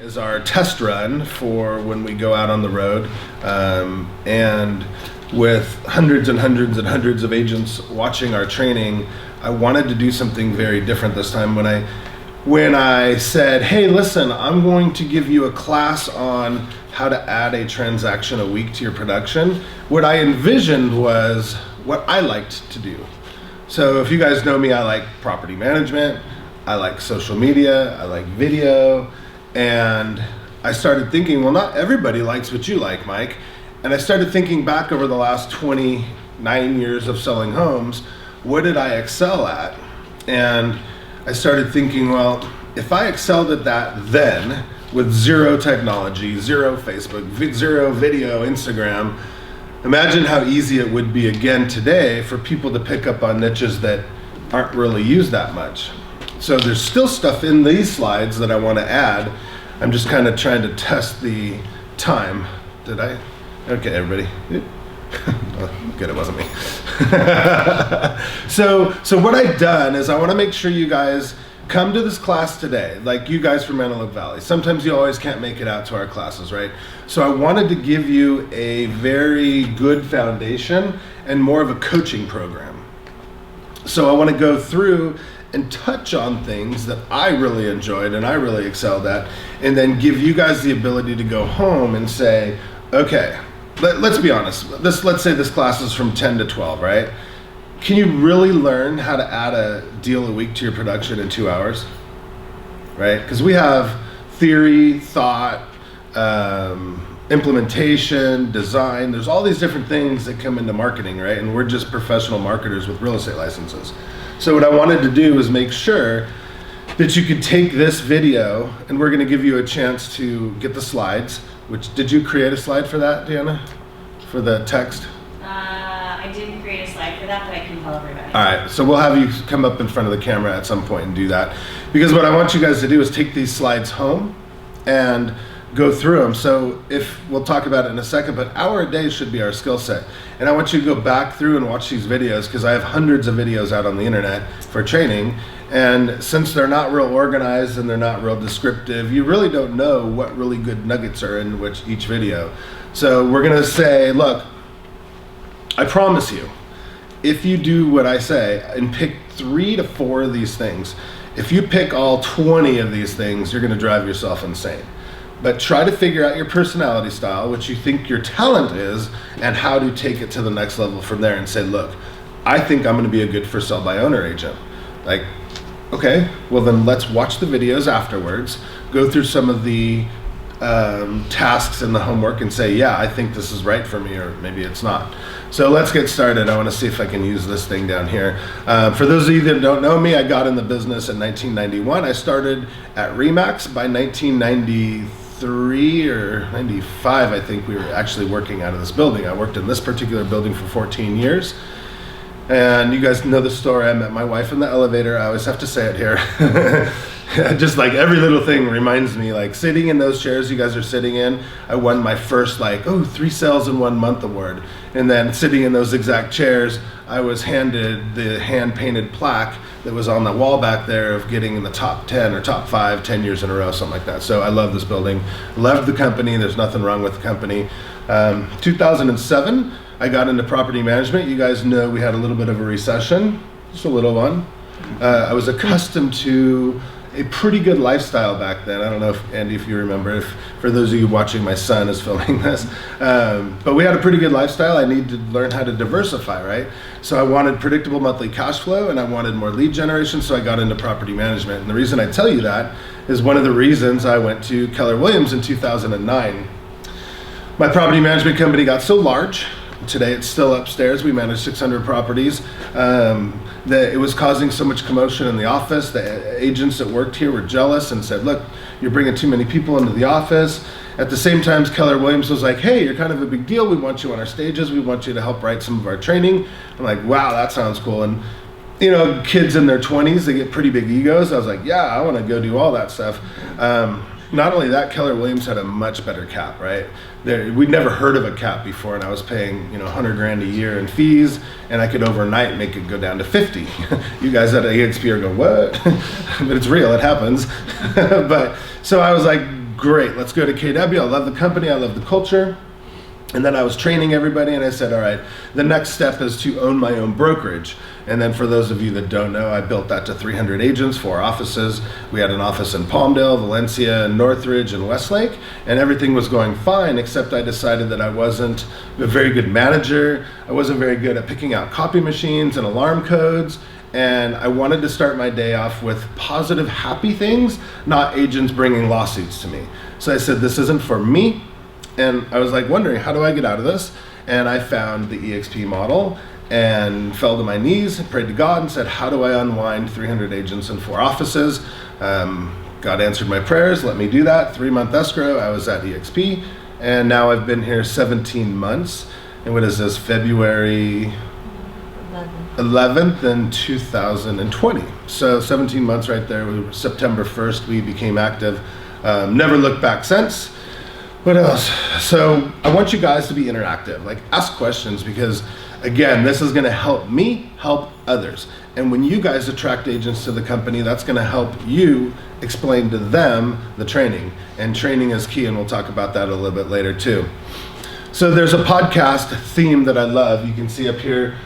is our test run for when we go out on the road. And with hundreds and hundreds and hundreds of agents watching our training, I wanted to do something very different this time. When I said, hey, listen, I'm going to give you a class on how to add a transaction a week to your production, what I envisioned was what I liked to do. So if you guys know me, I like property management, I like social media, I like video, and I started thinking, well, not everybody likes what you like, Mike. And I started thinking back over the last 29 years of selling homes, what did I excel at? And I started thinking, well, if I excelled at that then, with zero technology, zero Facebook, zero video, Instagram, imagine how easy it would be again today for people to pick up on niches that aren't really used that much. So there's still stuff in these slides that I want to add. I'm just kind of trying to test the time. Did I? Okay, everybody. Oh, good, it wasn't me. So what I've done is I want to make sure you guys come to this class today, like you guys from Antelope Valley. Sometimes you always can't make it out to our classes, right? So I wanted to give you a very good foundation and more of a coaching program. So I want to go through and touch on things that I really enjoyed and I really excelled at, and then give you guys the ability to go home and say, okay, let's be honest. Let's say this class is from 10 to 12, right? Can you really learn how to add a deal a week to your production in 2 hours, right? Because we have theory, thought, implementation, design. There's all these different things that come into marketing, right? And we're just professional marketers with real estate licenses. So what I wanted to do is make sure that you could take this video, and we're going to give you a chance to get the slides. Did you create a slide for that, Deanna? For the text? I didn't create a slide for that, but I can tell everybody. All right, so we'll have you come up in front of the camera at some point and do that. Because what I want you guys to do is take these slides home and go through them. So we'll talk about it in a second, but hour a day should be our skill set. And I want you to go back through and watch these videos, because I have hundreds of videos out on the internet for training. And since they're not real organized and they're not real descriptive, you really don't know what really good nuggets are in each video. So we're gonna say, look, I promise you, if you do what I say and pick 3 to 4 of these things, if you pick all 20 of these things, you're gonna drive yourself insane. But try to figure out your personality style, what you think your talent is, and how to take it to the next level from there and say, look, I think I'm gonna be a good for sale by owner agent. Like, okay, well then let's watch the videos afterwards, go through some of the tasks in the homework and say, yeah, I think this is right for me, or maybe it's not. So let's get started. I want to see if I can use this thing down here. For those of you that don't know me, I got in the business in 1991. I started at Remax. By 1993 or 95, I think we were actually working out of this building. I worked in this particular building for 14 years. And you guys know the story. I met my wife in the elevator. I always have to say it here. Just like every little thing reminds me, like sitting in those chairs you guys are sitting in, I won my first 3 sales in 1 month award. And then sitting in those exact chairs, I was handed the hand-painted plaque that was on the wall back there of getting in the top 10 or top 5, 10 years in a row, something like that. So I love this building, loved the company. There's nothing wrong with the company. 2007, I got into property management. You guys know we had a little bit of a recession, just a little one. I was accustomed to a pretty good lifestyle back then. I don't know if Andy, if you remember, for those of you watching, my son is filming this. But we had a pretty good lifestyle. I needed to learn how to diversify, right? So I wanted predictable monthly cash flow, and I wanted more lead generation, so I got into property management. And the reason I tell you that is one of the reasons I went to Keller Williams in 2009. My property management company got so large, today it's still upstairs, we manage 600 properties, that it was causing so much commotion in the office. The agents that worked here were jealous and said, look, you're bringing too many people into the office. At the same time, Keller Williams was like, hey, you're kind of a big deal. We want you on our stages. We want you to help write some of our training. I'm like, wow, that sounds cool. And you know, kids in their 20s, they get pretty big egos. I was like, yeah, I want to go do all that stuff. Not only that, Keller Williams had a much better cap, right? We'd never heard of a cap before, and I was paying, $100 grand a year in fees, and I could overnight make it go down to 50. You guys at EXP are going, what? But it's real, it happens. But so I was like, great, let's go to KW. I love the company, I love the culture. And then I was training everybody, and I said, all right, the next step is to own my own brokerage. And then for those of you that don't know, I built that to 300 agents, 4 offices. We had an office in Palmdale, Valencia, Northridge, and Westlake, and everything was going fine, except I decided that I wasn't a very good manager. I wasn't very good at picking out copy machines and alarm codes. And I wanted to start my day off with positive, happy things, not agents bringing lawsuits to me. So I said, this isn't for me. And I was like wondering, how do I get out of this? And I found the EXP model and fell to my knees and prayed to God and said, how do I unwind 300 agents in 4 offices? God answered my prayers, let me do that. 3-month escrow, I was at EXP, and now I've been here 17 months. And what is this, February 11th in 2020. So 17 months right there. September 1st, we became active. Never looked back since. What else? So I want you guys to be interactive, like ask questions, because again, this is going to help me help others. And when you guys attract agents to the company, that's going to help you explain to them the training. And training is key, and we'll talk about that a little bit later too. So there's a podcast theme that I love. You can see up here.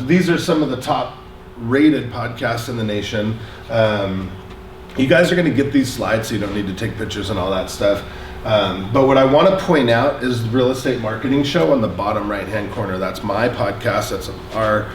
These are some of the top rated podcasts in the nation. You guys are going to get these slides, so you don't need to take pictures and all that stuff. But what I want to point out is the Real Estate Marketing Show on the bottom right-hand corner. That's my podcast. That's our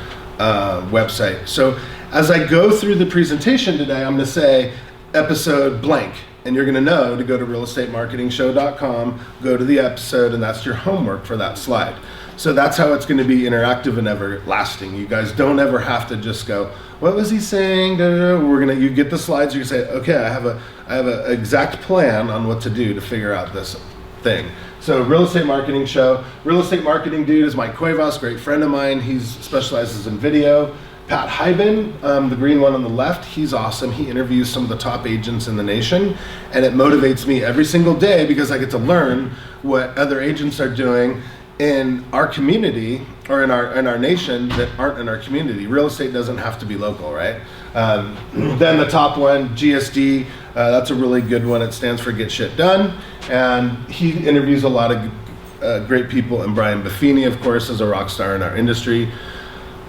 website. So as I go through the presentation today, I'm going to say episode blank. And you're going to know to go to realestatemarketingshow.com, go to the episode, and that's your homework for that slide. So that's how it's going to be interactive and everlasting. You guys don't ever have to just go, what was he saying? You get the slides, you can say, okay, I have an exact plan on what to do to figure out this thing. So Real Estate Marketing Show. Real Estate Marketing Dude is Mike Cuevas, great friend of mine. He specializes in video. Pat Hyben, the green one on the left, he's awesome. He interviews some of the top agents in the nation, and it motivates me every single day because I get to learn what other agents are doing in our community or in our nation that aren't in our community. Real estate doesn't have to be local, right? Then the top one, GSD, that's a really good one. It stands for Get Shit Done, and he interviews a lot of great people, and Brian Buffini, of course, is a rock star in our industry.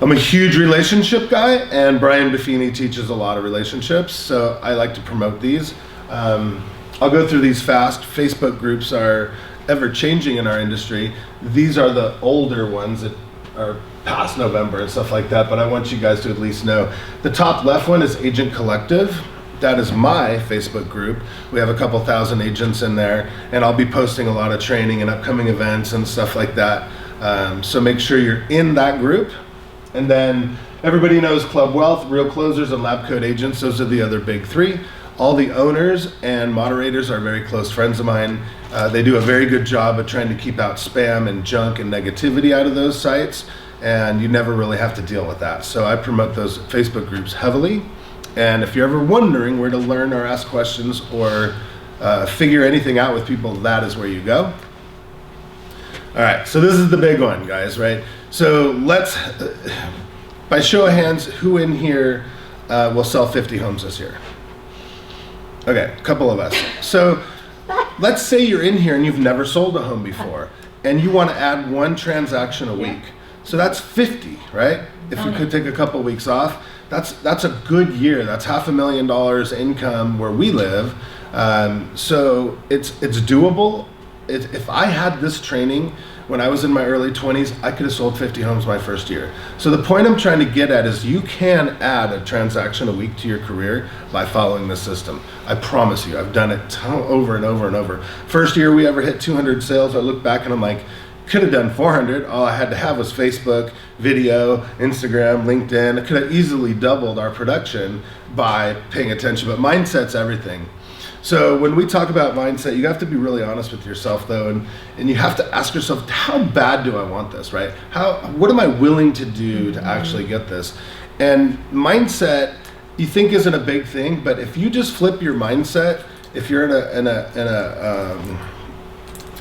I'm a huge relationship guy, and Brian Buffini teaches a lot of relationships, so I like to promote these. I'll go through these fast. Facebook groups are ever changing in our industry. These are the older ones that are past November and stuff like that, but I want you guys to at least know. The top left one is Agent Collective. That is my Facebook group. We have a couple thousand agents in there, and I'll be posting a lot of training and upcoming events and stuff like that. So make sure you're in that group. And then everybody knows Club Wealth, Real Closers, and Lab Coat Agents. Those are the other big 3. All the owners and moderators are very close friends of mine. They do a very good job of trying to keep out spam and junk and negativity out of those sites, and you never really have to deal with that. So I promote those Facebook groups heavily. And if you're ever wondering where to learn or ask questions or figure anything out with people, that is where you go. All right, so this is the big one, guys, right? So let's, by show of hands, who in here will sell 50 homes this year? Okay, a couple of us. So let's say you're in here and you've never sold a home before, and you want to add 1 transaction a week. So that's 50, right? If you could take a couple weeks off, that's a good year. That's $500,000 income where we live. So it's doable. If I had this training when I was in my early 20s, I could have sold 50 homes my first year. So the point I'm trying to get at is you can add a transaction a week to your career by following the system. I promise you, I've done it over and over and over. First year we ever hit 200 sales, I look back and I'm like, could have done 400. All I had to have was Facebook, video, Instagram, LinkedIn. I could have easily doubled our production by paying attention, but mindset's everything. So when we talk about mindset, you have to be really honest with yourself though, and you have to ask yourself, how bad do I want this, right? What am I willing to do to actually get this? And mindset, you think isn't a big thing, but if you just flip your mindset, if you're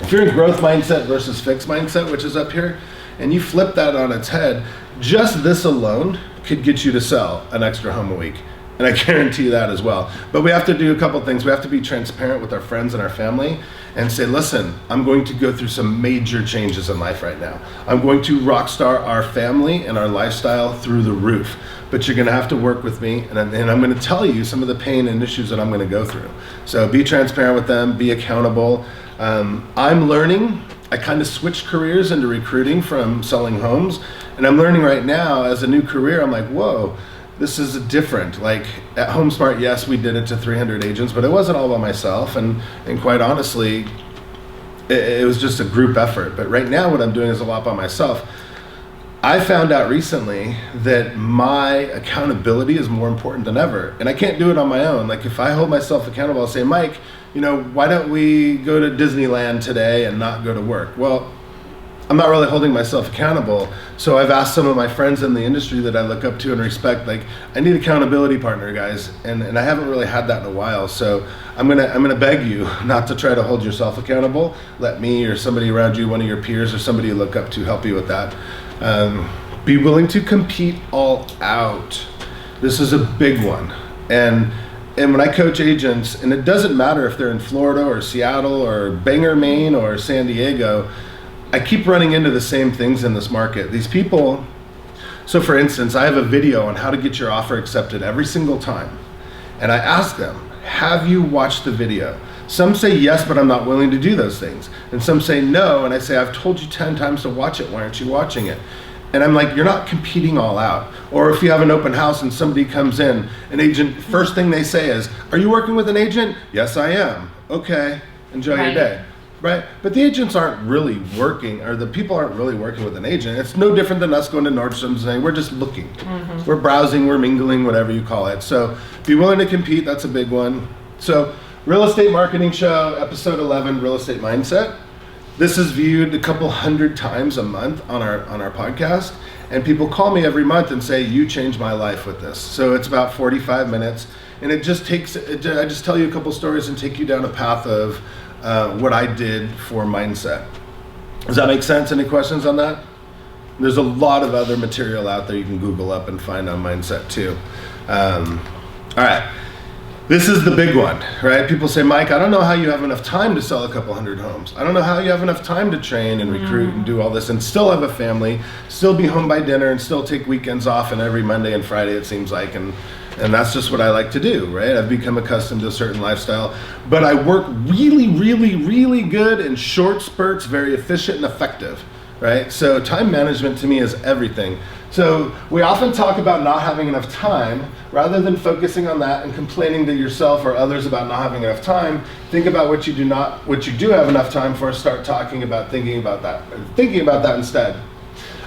if you're in growth mindset versus fixed mindset, which is up here, and you flip that on its head, just this alone could get you to sell an extra home a week. And I guarantee you that as well. But we have to do a couple things. We have to be transparent with our friends and our family and say, listen, I'm going to go through some major changes in life right now. I'm going to rockstar our family and our lifestyle through the roof. But you're gonna have to work with me, and I'm gonna tell you some of the pain and issues that I'm gonna go through. So be transparent with them, be accountable. I'm learning. I kind of switched careers into recruiting from selling homes, and I'm learning right now as a new career, I'm like, whoa, this is different. Like at HomeSmart, yes, we did it to 300 agents, but it wasn't all by myself, and quite honestly, it was just a group effort. But right now what I'm doing is a lot by myself. I found out recently that my accountability is more important than ever, and I can't do it on my own. Like if I hold myself accountable, I'll say, Mike, why don't we go to Disneyland today and not go to work? Well, I'm not really holding myself accountable. So I've asked some of my friends in the industry that I look up to and respect, like, I need accountability partner, guys. And I haven't really had that in a while. So I'm gonna beg you not to try to hold yourself accountable. Let me or somebody around you, one of your peers or somebody you look up to, help you with that. Be willing to compete all out. This is a big one. And when I coach agents, and it doesn't matter if they're in Florida or Seattle or Bangor, Maine or San Diego, I keep running into the same things in this market. These people, so for instance, I have a video on how to get your offer accepted every single time. And I ask them, have you watched the video? Some say yes, but I'm not willing to do those things. And some say no, and I say, I've told you 10 times to watch it, why aren't you watching it? And I'm like, you're not competing all out. Or if you have an open house and somebody comes in, an agent, first thing they say is, are you working with an agent? Yes, I am. Okay, enjoy your day. Right? But the agents aren't really working, or the people aren't really working with an agent. It's no different than us going to Nordstrom's and saying, we're just looking. Mm-hmm. We're browsing, we're mingling, whatever you call it. So be willing to compete, that's a big one. So Real Estate Marketing Show, episode 11, Real Estate Mindset. This is viewed a couple hundred times a month on our podcast, and people call me every month and say, you changed my life with this. So it's about 45 minutes, and I just tell you a couple stories and take you down a path of what I did for mindset. Does that make sense? Any questions on that? There's a lot of other material out there you can Google up and find on mindset too. All right. This is the big one, right? People say, Mike, I don't know how you have enough time to sell a couple hundred homes. I don't know how you have enough time to train and recruit and do all this and still have a family, still be home by dinner and still take weekends off and every Monday and Friday it seems like. And that's just what I like to do, right? I've become accustomed to a certain lifestyle, but I work really, really, really good in short spurts, very efficient and effective, right? So time management to me is everything. So we often talk about not having enough time. Rather than focusing on that and complaining to yourself or others about not having enough time, think about what you do have enough time for. Start thinking about that instead.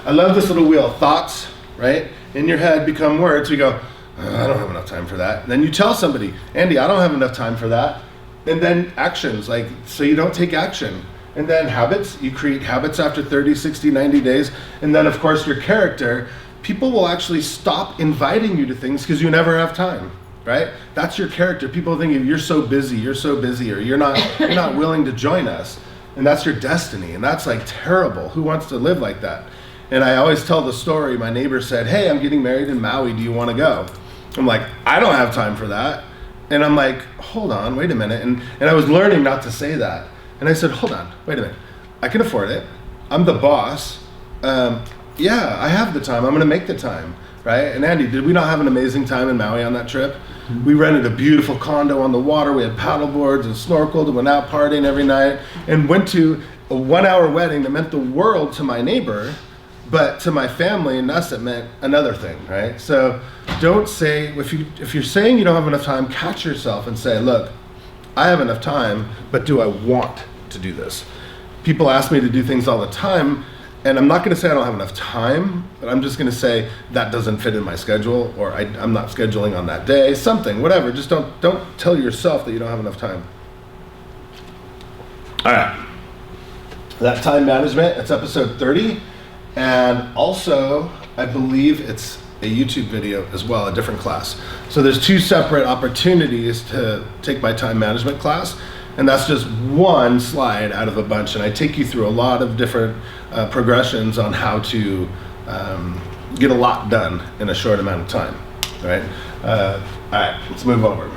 I love this little wheel, thoughts, right? In your head become words. We go, I don't have enough time for that. And then you tell somebody, Andy, I don't have enough time for that. And then actions, so you don't take action. And then habits, you create habits after 30, 60, 90 days. And then of course your character, people will actually stop inviting you to things because you never have time, right? That's your character. People think you're so busy, or you're not willing to join us. And that's your destiny. And that's terrible. Who wants to live like that? And I always tell the story, my neighbor said, hey, I'm getting married in Maui, do you want to go? I'm like, I don't have time for that. And I'm like, hold on, wait a minute. And I was learning not to say that. And I said, hold on, wait a minute. I can afford it. I'm the boss. Yeah, I have the time. I'm going to make the time, right? And Andy, did we not have an amazing time in Maui on that trip? Mm-hmm. We rented a beautiful condo on the water. We had paddle boards and snorkeled and went out partying every night and went to a 1-hour wedding that meant the world to my neighbor, but to my family and us, it meant another thing, right? So don't say, if you're saying you don't have enough time, catch yourself and say, look, I have enough time, but do I want to do this? People ask me to do things all the time, and I'm not going to say I don't have enough time, but I'm just going to say that doesn't fit in my schedule, or I'm not scheduling on that day, something, whatever. Just don't tell yourself that you don't have enough time. All right. That time management, it's episode 30, and also I believe it's a YouTube video as well, a different class. So there's 2 separate opportunities to take my time management class, and that's just one slide out of a bunch, and I take you through a lot of different progressions on how to get a lot done in a short amount of time. right? All right, let's move over.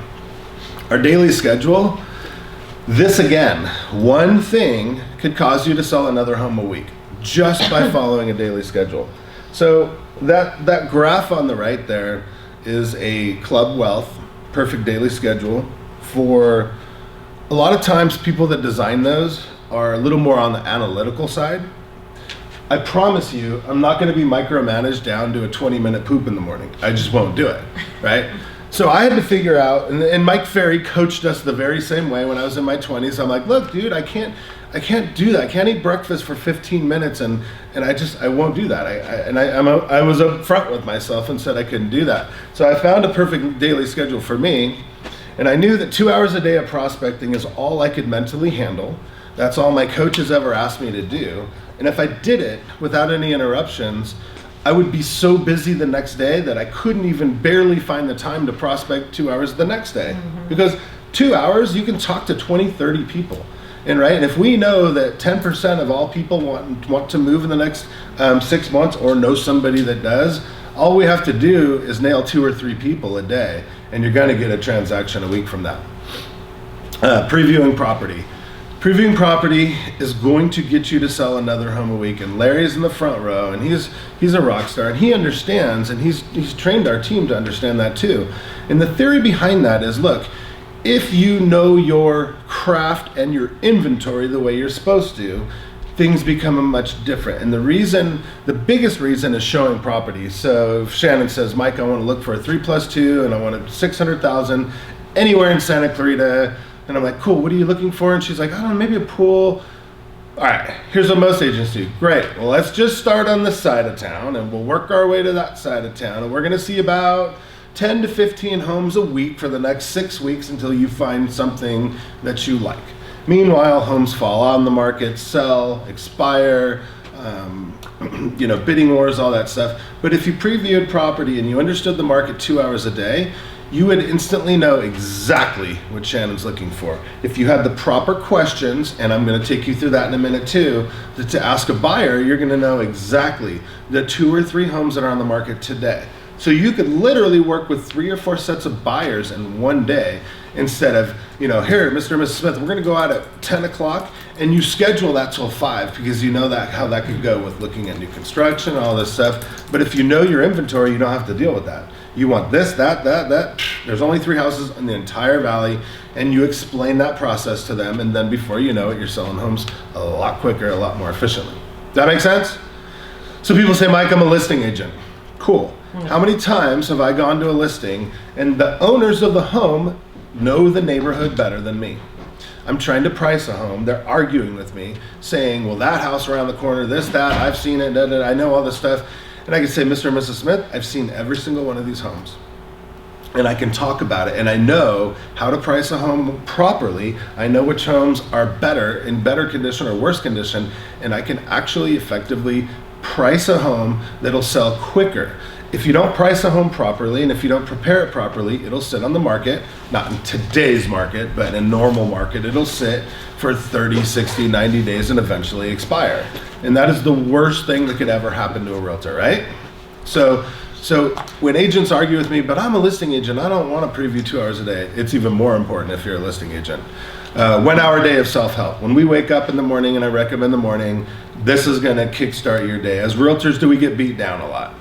Our daily schedule. This again, one thing could cause you to sell another home a week just by following a daily schedule. So that graph on the right there is a Club Wealth perfect daily schedule. For a lot of times, people that design those are a little more on the analytical side. I promise you, I'm not going to be micromanaged down to a 20-minute poop in the morning. I just won't do it, right? So I had to figure out, and Mike Ferry coached us the very same way when I was in my 20s. I'm like, look, dude, I can't do that. I can't eat breakfast for 15 minutes, and I won't do that. I was upfront with myself and said I couldn't do that. So I found a perfect daily schedule for me, and I knew that 2 hours a day of prospecting is all I could mentally handle. That's all my coaches ever asked me to do. And if I did it without any interruptions, I would be so busy the next day that I couldn't even barely find the time to prospect 2 hours the next day. Mm-hmm. Because 2 hours, you can talk to 20, 30 people. And if we know that 10% of all people want to move in the next 6 months or know somebody that does, all we have to do is nail 2 or 3 people a day, and you're going to get a transaction a week from that. Previewing property. Previewing property is going to get you to sell another home a week, and Larry's in the front row, and he's a rock star, and he understands, and he's trained our team to understand that too. And the theory behind that is, look, if you know your craft and your inventory the way you're supposed to, things become much different. And the biggest reason is showing properties. So if Shannon says, Mike, I want to look for a 3+2, and I want a 600,000 anywhere in Santa Clarita. And I'm like, cool, what are you looking for? And she's like, I don't know, maybe a pool. All right, here's what most agents do. Great, well, let's just start on this side of town, and we'll work our way to that side of town. And we're gonna see about 10 to 15 homes a week for the next 6 weeks until you find something that you like. Meanwhile, homes fall on the market, sell, expire, bidding wars, all that stuff. But if you previewed property and you understood the market 2 hours a day, you would instantly know exactly what Shannon's looking for. If you had the proper questions, and I'm going to take you through that in a minute too, to ask a buyer, you're going to know exactly the 2 or 3 homes that are on the market today. So you could literally work with 3 or 4 sets of buyers in one day instead of, here, Mr. and Mrs. Smith, we're going to go out at 10 o'clock, and you schedule that till 5 because you know how that could go with looking at new construction, all this stuff. But if you know your inventory, you don't have to deal with that. You want this, that. There's only 3 houses in the entire valley, and you explain that process to them, and then before you know it, you're selling homes a lot quicker, a lot more efficiently. Does that make sense? So people say, Mike, I'm a listing agent. Cool. How many times have I gone to a listing and the owners of the home know the neighborhood better than me? I'm trying to price a home. They're arguing with me, saying, well, that house around the corner, this, that, I've seen it, I know all this stuff. And I can say, Mr. and Mrs. Smith, I've seen every single one of these homes. And I can talk about it, and I know how to price a home properly. I know which homes are in better condition or worse condition, and I can actually effectively price a home that'll sell quicker. If you don't price a home properly, and if you don't prepare it properly, it'll sit on the market, not in today's market, but in a normal market, it'll sit for 30, 60, 90 days and eventually expire. And that is the worst thing that could ever happen to a realtor, right? So when agents argue with me, but I'm a listing agent, I don't want to preview 2 hours a day. It's even more important if you're a listing agent. 1 hour day of self-help. When we wake up in the morning, and I recommend the morning, this is going to kickstart your day. As realtors, do we get beat down a lot?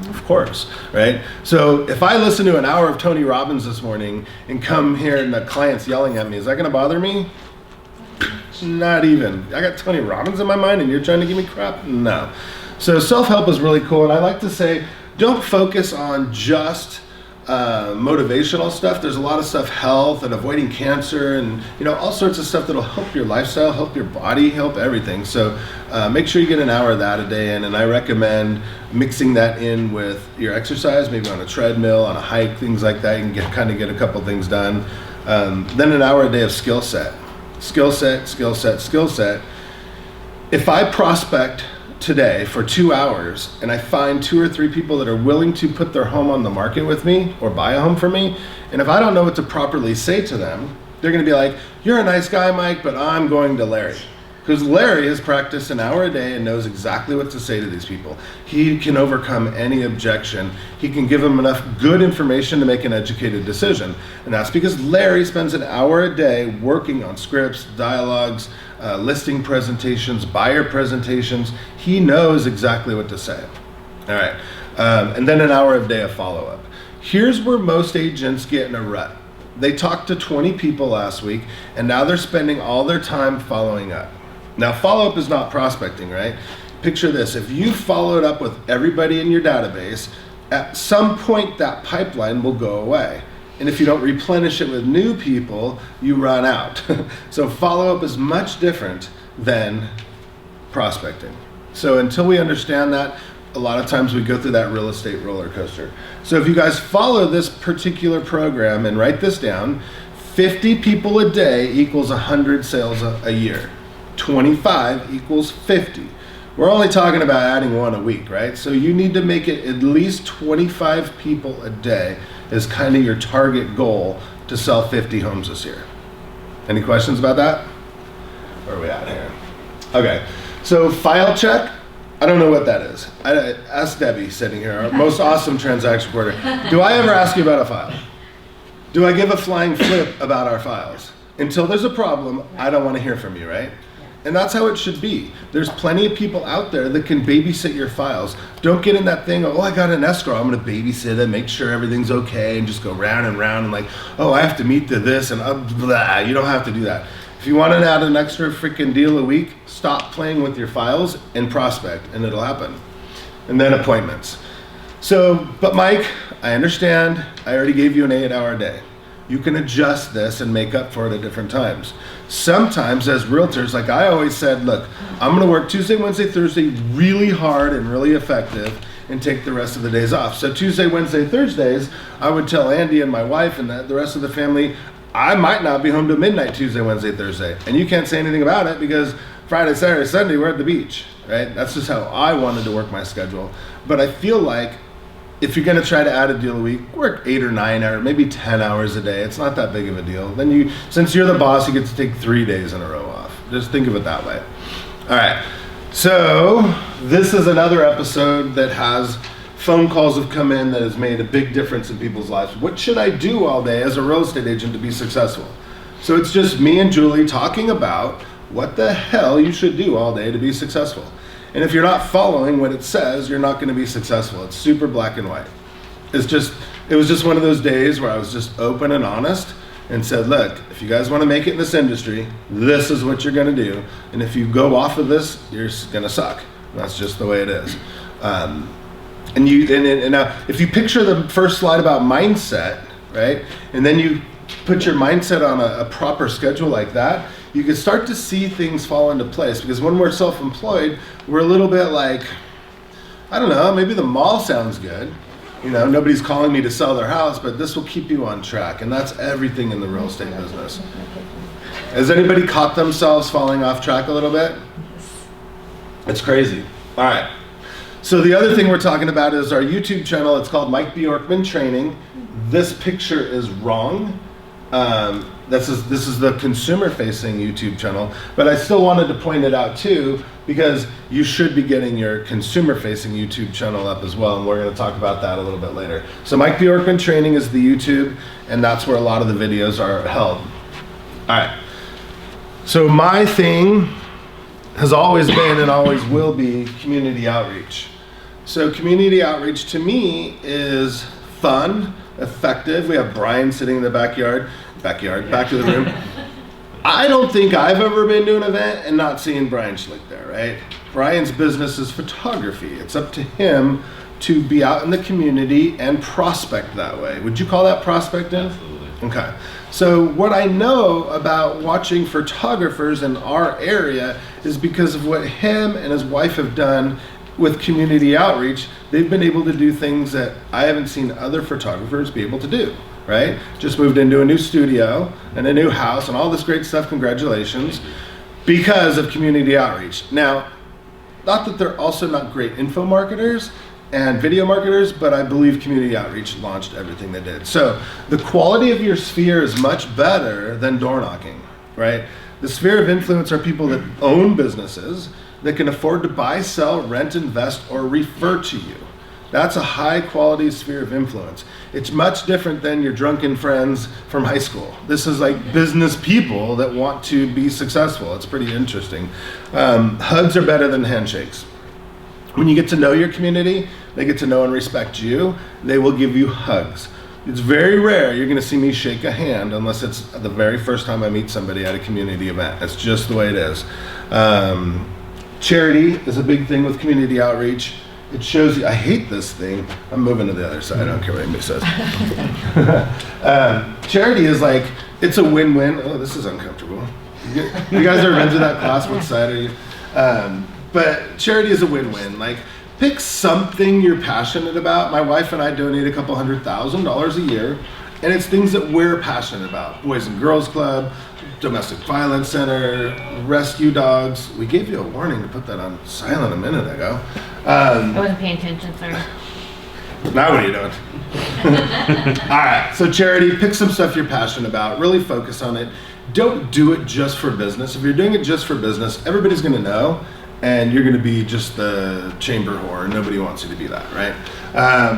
Of course, right? So if I listen to an hour of Tony Robbins this morning and come here and the client's yelling at me, is that going to bother me? Not even. I got Tony Robbins in my mind and you're trying to give me crap? No. So self-help is really cool, and I like to say, don't focus on just motivational stuff. There's a lot of stuff, health and avoiding cancer and all sorts of stuff that'll help your lifestyle, help your body, help everything. So make sure you get an hour of that a day in, and I recommend mixing that in with your exercise, maybe on a treadmill, on a hike, things like that. You can get a couple things done. Then an hour a day of skill set. If I prospect today for 2 hours and I find 2 or 3 people that are willing to put their home on the market with me or buy a home for me, and if I don't know what to properly say to them, they're going to be like, you're a nice guy, Mike, but I'm going to Larry Because Larry has practiced an hour a day and knows exactly what to say to these people. He can overcome any objection. He can give them enough good information to make an educated decision. And that's because Larry spends an hour a day working on scripts, dialogues, listing presentations, buyer presentations. He knows exactly what to say. All right. And then an hour a day of follow-up. Here's where most agents get in a rut. They talked to 20 people last week, and now they're spending all their time following up. Now, follow-up is not prospecting, right? Picture this. If you followed up with everybody in your database, at some point that pipeline will go away. And if you don't replenish it with new people, you run out. So follow-up is much different than prospecting. So until we understand that, a lot of times we go through that real estate roller coaster. So if you guys follow this particular program and write this down, 50 people a day equals 100 sales a year. 25 equals 50. We're only talking about adding one a week, right? So you need to make it at least 25 people a day is kind of your target goal to sell 50 homes this year. Any questions about that? Where are we at here? Okay, so file check. I don't know what that is. I asked Debbie sitting here, our most awesome transaction reporter. Do I ever ask you about a file? Do I give a flying flip about our files? Until there's a problem, I don't want to hear from you, right? And that's how it should be. There's plenty of people out there that can babysit your files. Don't get in that thing of, oh, I got an escrow, I'm gonna babysit it, make sure everything's okay, and just go round and round and like, oh, I have to meet to this and blah. You don't have to do that. If you want to add an extra freaking deal a week, stop playing with your files and prospect, and it'll happen. And then appointments. So, but Mike, I understand, I already gave you an 8-hour day. You can adjust this and make up for it at different times. Sometimes as realtors, like I always said, look, I'm gonna work Tuesday, Wednesday, Thursday really hard and really effective and take the rest of the days off. So Tuesday, Wednesday, Thursdays, I would tell Andy and my wife and the rest of the family, I might not be home till midnight Tuesday, Wednesday, Thursday. And you can't say anything about it because Friday, Saturday, Sunday, we're at the beach, right? That's just how I wanted to work my schedule. But I feel like if you're gonna try to add a deal a week, work 8 or 9 or maybe 10 hours a day. It's not that big of a deal. Then you, since you're the boss, you get to take 3 days in a row off. Just think of it that way. All right, so this is another episode that has phone calls have come in that has made a big difference in people's lives. What should I do all day as a real estate agent to be successful? So it's just me and Julie talking about what the hell you should do all day to be successful. And if you're not following what it says, you're not going to be successful. It's super black and white. It was just one of those days where I was just open and honest and said, look, if you guys want to make it in this industry, this is what you're going to do. And if you go off of this, you're going to suck. That's just the way it is. And now, if you picture the first slide about mindset, right, and then you put your mindset on a proper schedule like that, you can start to see things fall into place. Because when we're self-employed, we're a little bit like, I don't know, maybe the mall sounds good. You know, nobody's calling me to sell their house, but this will keep you on track. And that's everything in the real estate business. Has anybody caught themselves falling off track a little bit? It's crazy. All right. So the other thing we're talking about is our YouTube channel. It's called Mike Bjorkman Training. This picture is wrong. This is the consumer-facing YouTube channel, but I still wanted to point it out too, because you should be getting your consumer-facing YouTube channel up as well, and we're going to talk about that a little bit later. So Mike Bjorkman Training is the YouTube, and that's where a lot of the videos are held. All right. So my thing has always been and always will be community outreach. So community outreach to me is fun, effective. We have Brian sitting in the back of the room. I don't think I've ever been to an event and not seen Brian Schlick there, right? Brian's business is photography. It's up to him to be out in the community and prospect that way. Would you call that prospecting? Absolutely. Okay. So what I know about watching photographers in our area is because of what him and his wife have done with community outreach. They've been able to do things that I haven't seen other photographers be able to do, right? Just moved into a new studio and a new house and all this great stuff, congratulations, because of community outreach. Now, not that they're also not great info marketers and video marketers, but I believe community outreach launched everything they did. So the quality of your sphere is much better than door knocking, right? The sphere of influence are people that own businesses that can afford to buy, sell, rent, invest, or refer to you. That's a high quality sphere of influence. It's much different than your drunken friends from high school. This is like business people that want to be successful. It's pretty interesting. Hugs are better than handshakes. When you get to know your community, they get to know and respect you. They will give you hugs. It's very rare you're gonna see me shake a hand unless it's the very first time I meet somebody at a community event. That's just the way it is. Charity is a big thing with community outreach. It shows you, I hate this thing. I'm moving to the other side, I don't care what anybody says. Charity is like, it's a win-win. Oh, this is uncomfortable. You guys ever been to that class? What side are you? But charity is a win-win. Like, pick something you're passionate about. My wife and I donate a couple $100,000 a year, and it's things that we're passionate about. Boys and Girls Club, Domestic Violence Center, rescue dogs. We gave you a warning to put that on silent a minute ago. I wasn't paying attention, sorry. Now what are you doing? All right, so charity, pick some stuff you're passionate about, really focus on it. Don't do it just for business. If you're doing it just for business, everybody's gonna know, and you're gonna be just the chamber whore. Nobody wants you to be that, right?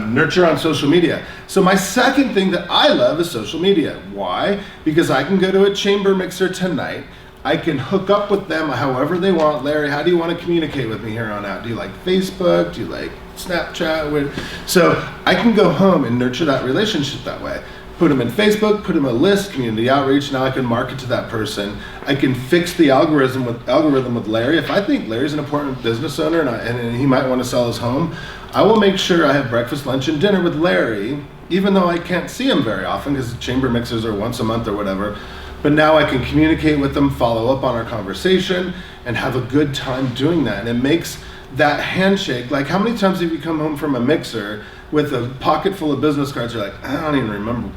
Nurture on social media. So my second thing that I love is social media. Why? Because I can go to a chamber mixer tonight. I can hook up with them however they want. Larry, how do you want to communicate with me here on out? Do you like Facebook? Do you like Snapchat? So I can go home and nurture that relationship that way. Put them in Facebook, put them in a list, community outreach. Now I can market to that person. I can fix the algorithm with Larry. If I think Larry's an important business owner and he might want to sell his home, I will make sure I have breakfast, lunch, and dinner with Larry, even though I can't see him very often because chamber mixers are once a month or whatever. But now I can communicate with them, follow up on our conversation, and have a good time doing that. And it makes that handshake, like how many times have you come home from a mixer with a pocket full of business cards, you're like, I don't even remember,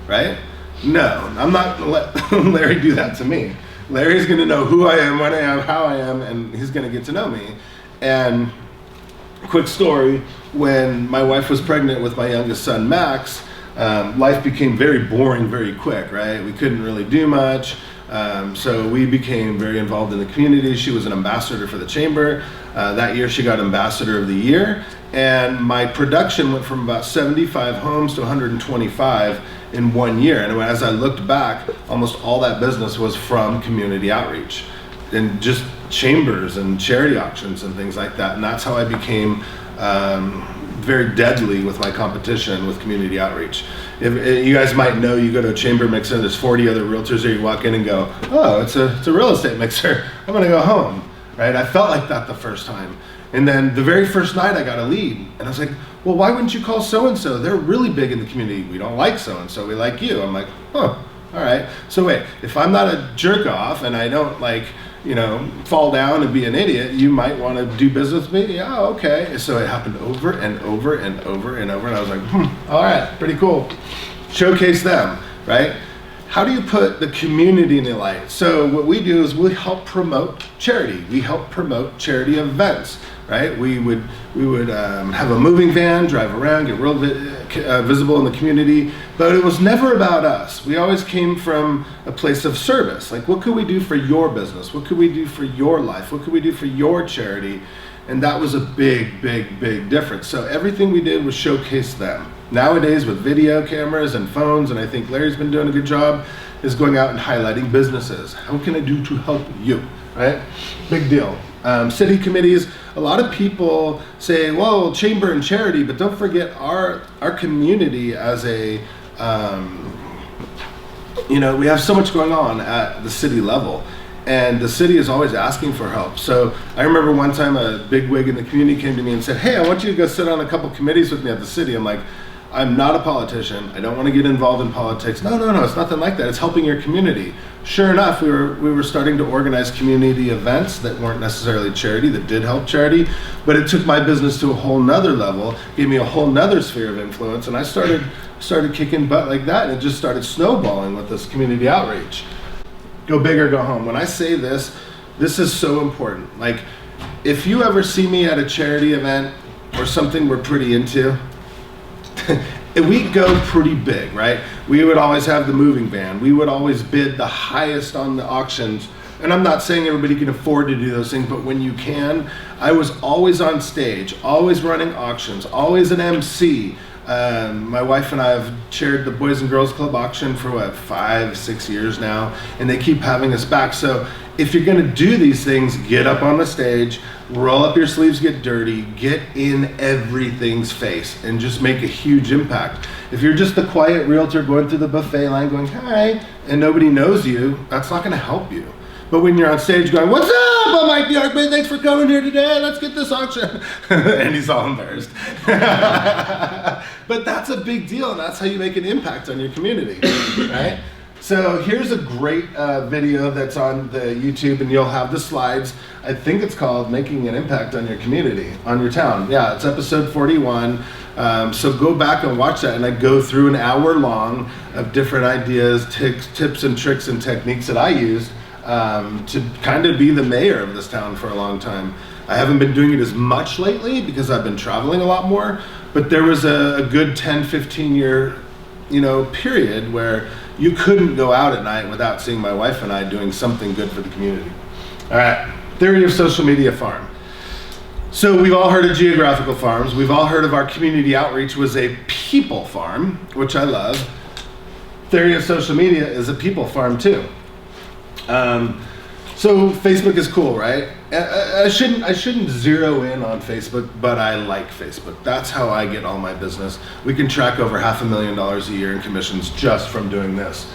right? No, I'm not gonna let Larry do that to me. Larry's gonna know who I am, when I am, how I am, and he's gonna get to know me. And quick story, when my wife was pregnant with my youngest son, Max, life became very boring very quick, right? We couldn't really do much. So we became very involved in the community. She was an ambassador for the chamber. That year she got ambassador of the year. And my production went from about 75 homes to 125 in 1 year. And as I looked back, almost all that business was from community outreach and just chambers and charity auctions and things like that. And that's how I became very deadly with my competition with community outreach. If you guys might know, you go to a chamber mixer, there's 40 other realtors there, you walk in and go, oh, it's a real estate mixer, I'm gonna go home, right? I felt like that the first time. And then the very first night I got a lead, and I was like, well, why wouldn't you call so-and-so? They're really big in the community. We don't like so-and-so, we like you. I'm like, huh, all right. So wait, if I'm not a jerk off and I don't fall down and be an idiot, you might want to do business with me? Yeah, okay. So it happened over and over and over and over, and I was like, all right, pretty cool. Showcase them, right? How do you put the community in the light? So what we do is we help promote charity. We help promote charity events, right? We would have a moving van, drive around, get real visible in the community, but it was never about us. We always came from a place of service. Like, what could we do for your business? What could we do for your life? What could we do for your charity? And that was a big, big, big difference. So everything we did was showcase them. Nowadays with video cameras and phones, and I think Larry's been doing a good job, is going out and highlighting businesses. How can I do to help you, right? Big deal. City committees, a lot of people say, well, chamber and charity, but don't forget our community as a, we have so much going on at the city level. And the city is always asking for help. So I remember one time a big wig in the community came to me and said, hey, I want you to go sit on a couple committees with me at the city. I'm like, I'm not a politician. I don't want to get involved in politics. No, it's nothing like that. It's helping your community. Sure enough, we were starting to organize community events that weren't necessarily charity, that did help charity, but it took my business to a whole nother level, gave me a whole nother sphere of influence, and I started kicking butt like that, and it just started snowballing with this community outreach. Go big or go home. When I say this is so important. Like, if you ever see me at a charity event or something we're pretty into, we go pretty big, right? We would always have the moving van. We would always bid the highest on the auctions. And I'm not saying everybody can afford to do those things, but when you can, I was always on stage, always running auctions, always an MC. My wife and I have chaired the Boys and Girls Club auction for 5-6 years now, and they keep having us back. So if you're gonna do these things, get up on the stage, roll up your sleeves, get dirty, get in everything's face, and just make a huge impact. If you're just the quiet realtor going through the buffet line going, hi, and nobody knows you, that's not gonna help you. But when you're on stage going, what's up, I'm Mike Bjorkman, thanks for coming here today, let's get this auction. And he's all embarrassed. But that's a big deal, and that's how you make an impact on your community, right? So here's a great video that's on the YouTube, and you'll have the slides. I think it's called Making an Impact on Your Community, on your town. Yeah, it's episode 41. So go back and watch that, and I go through an hour long of different ideas, tips and tricks and techniques that I used to kind of be the mayor of this town for a long time. I haven't been doing it as much lately because I've been traveling a lot more, but there was a good 10-15 year period where you couldn't go out at night without seeing my wife and I doing something good for the community. All right, theory of social media farm. So we've all heard of geographical farms. We've all heard of our community outreach was a people farm, which I love. Theory of social media is a people farm too. So Facebook is cool, right? I shouldn't zero in on Facebook, but I like Facebook. That's how I get all my business. We can track over $500,000 a year in commissions just from doing this.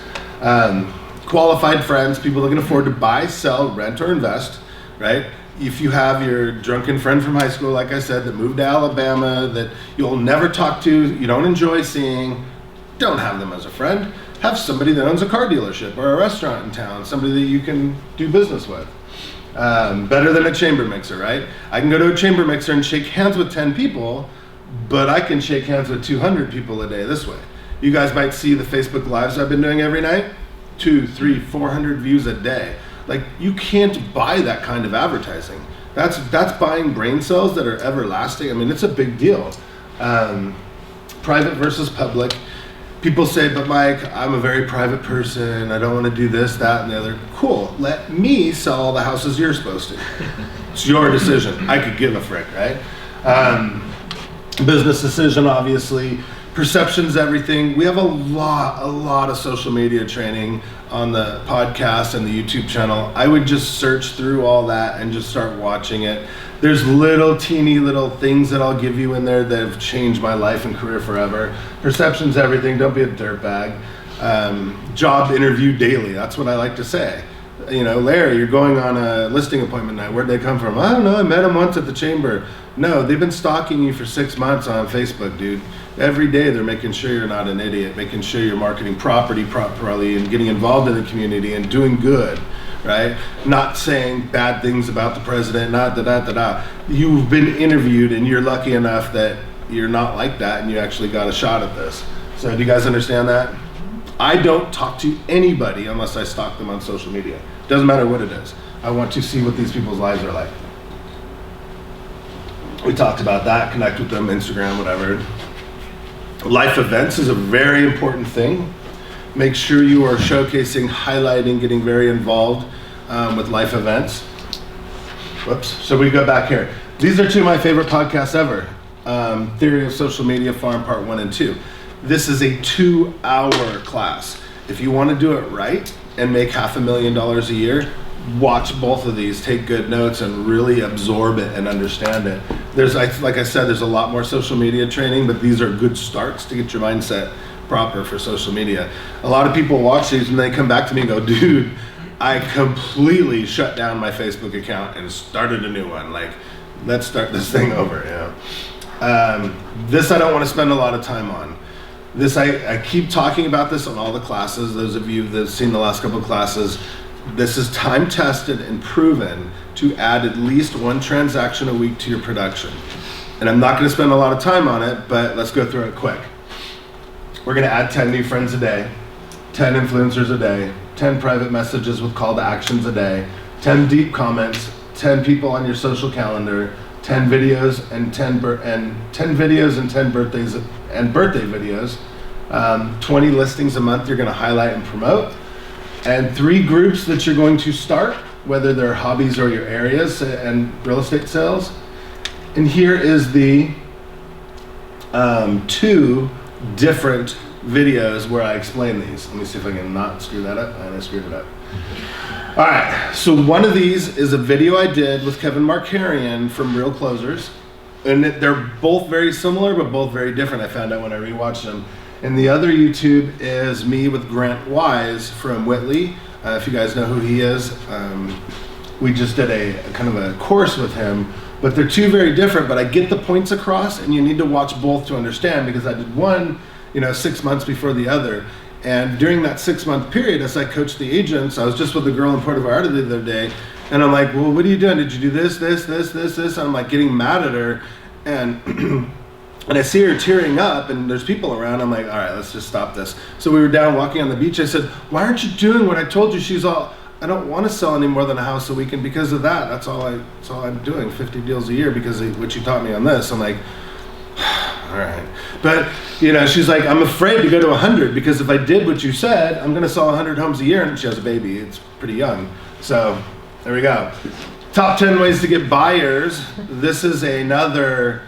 Qualified friends, people that can afford to buy, sell, rent, or invest, right? If you have your drunken friend from high school, like I said, that moved to Alabama, that you'll never talk to, you don't enjoy seeing, don't have them as a friend. Have somebody that owns a car dealership or a restaurant in town, somebody that you can do business with. Better than a chamber mixer, right? I can go to a chamber mixer and shake hands with 10 people, but I can shake hands with 200 people a day this way. You guys might see the Facebook Lives I've been doing every night, 200, 300, 400 views a day. Like, you can't buy that kind of advertising. That's buying brain cells that are everlasting. I mean, it's a big deal. Private versus public. People say, but Mike, I'm a very private person. I don't want to do this, that, and the other. Cool. Let me sell all the houses you're supposed to. It's your decision. I could give a frick, right? Business decision, obviously. Perception's everything. We have a lot of social media training on the podcast and the YouTube channel. I would just search through all that and just start watching it. There's teeny little things that I'll give you in there that have changed my life and career forever. Perception's everything. Don't be a dirtbag. Job interview daily. That's what I like to say. Larry, you're going on a listing appointment night. Where'd they come from? I don't know. I met them once at the chamber. No, they've been stalking you for 6 months on Facebook, dude. Every day they're making sure you're not an idiot, making sure you're marketing property properly and getting involved in the community and doing good, right? Not saying bad things about the president, not da-da-da-da. You've been interviewed and you're lucky enough that you're not like that and you actually got a shot at this. So do you guys understand that? I don't talk to anybody unless I stalk them on social media. Doesn't matter what it is. I want to see what these people's lives are like. We talked about that, connect with them, Instagram, whatever. Life events is a very important thing. Make sure you are showcasing, highlighting, getting very involved with life events. Whoops, so we go back here. These are two of my favorite podcasts ever. Theory of Social Media Farm Part 1 and 2. This is a 2-hour class. If you want to do it right and make $500,000 a year, watch both of these, take good notes, and really absorb it and understand it. Like I said, there's a lot more social media training, but these are good starts to get your mindset proper for social media. A lot of people watch these and they come back to me and go, dude, I completely shut down my Facebook account and started a new one. Like, let's start this thing over. This I don't want to spend a lot of time on. This I keep talking about this on all the classes. Those of you that have seen the last couple of classes, this is time tested and proven to add at least 1 transaction a week to your production. And I'm not going to spend a lot of time on it, but let's go through it quick. We're going to add 10 new friends a day, 10 influencers a day, 10 private messages with call to actions a day, 10 deep comments, 10 people on your social calendar, 10 videos and 10 birthdays and birthday videos. 20 listings a month you're going to highlight and promote, and 3 groups that you're going to start, whether they're hobbies or your areas and real estate sales. And here is the 2 different videos where I explain these. Let me see if I can not screw that up. And I screwed it up. All right, so one of these is a video I did with Kevin Markarian from Real Closers. And they're both very similar, but both very different, I found out when I rewatched them. And the other YouTube is me with Grant Wise from Whitley. If you guys know who he is, we just did a kind of a course with him. But they're 2 very different, but I get the points across, and you need to watch both to understand, because I did one, 6 months before the other. And during that 6-month period, as I coached the agents, I was just with a girl in Puerto Vallarta the other day, and I'm like, well, what are you doing? Did you do this? And I'm like getting mad at her, and and I see her tearing up, and there's people around. I'm like, all right, let's just stop this. So we were down walking on the beach. I said, why aren't you doing what I told you? She's all, I don't want to sell any more than a house a week, and because of that, that's all I'm doing, 50 deals a year because of what you taught me on this. I'm like, all right. But, she's like, I'm afraid to go to 100 because if I did what you said, I'm going to sell 100 homes a year, and she has a baby. It's pretty young. So there we go. Top 10 ways to get buyers. This is another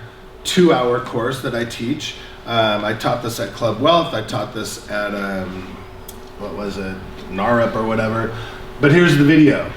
2-hour course that I teach. I taught this at Club Wealth. I taught this at, NARUP or whatever. But here's the video.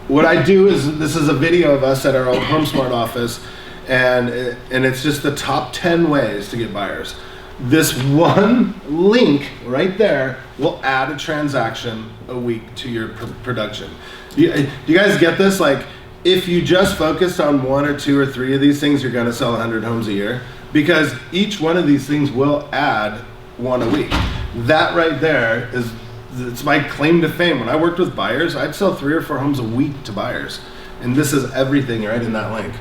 What I do is, this is a video of us at our old HomeSmart office, and it's just the top 10 ways to get buyers. This one link right there will add a transaction a week to your production. You guys get this? Like, if you just focused on 1 or 2 or 3 of these things, you're going to sell 100 homes a year, because each one of these things will add 1 a week. That right there it's my claim to fame. When I worked with buyers, I'd sell 3 or 4 homes a week to buyers, and this is everything right in that link.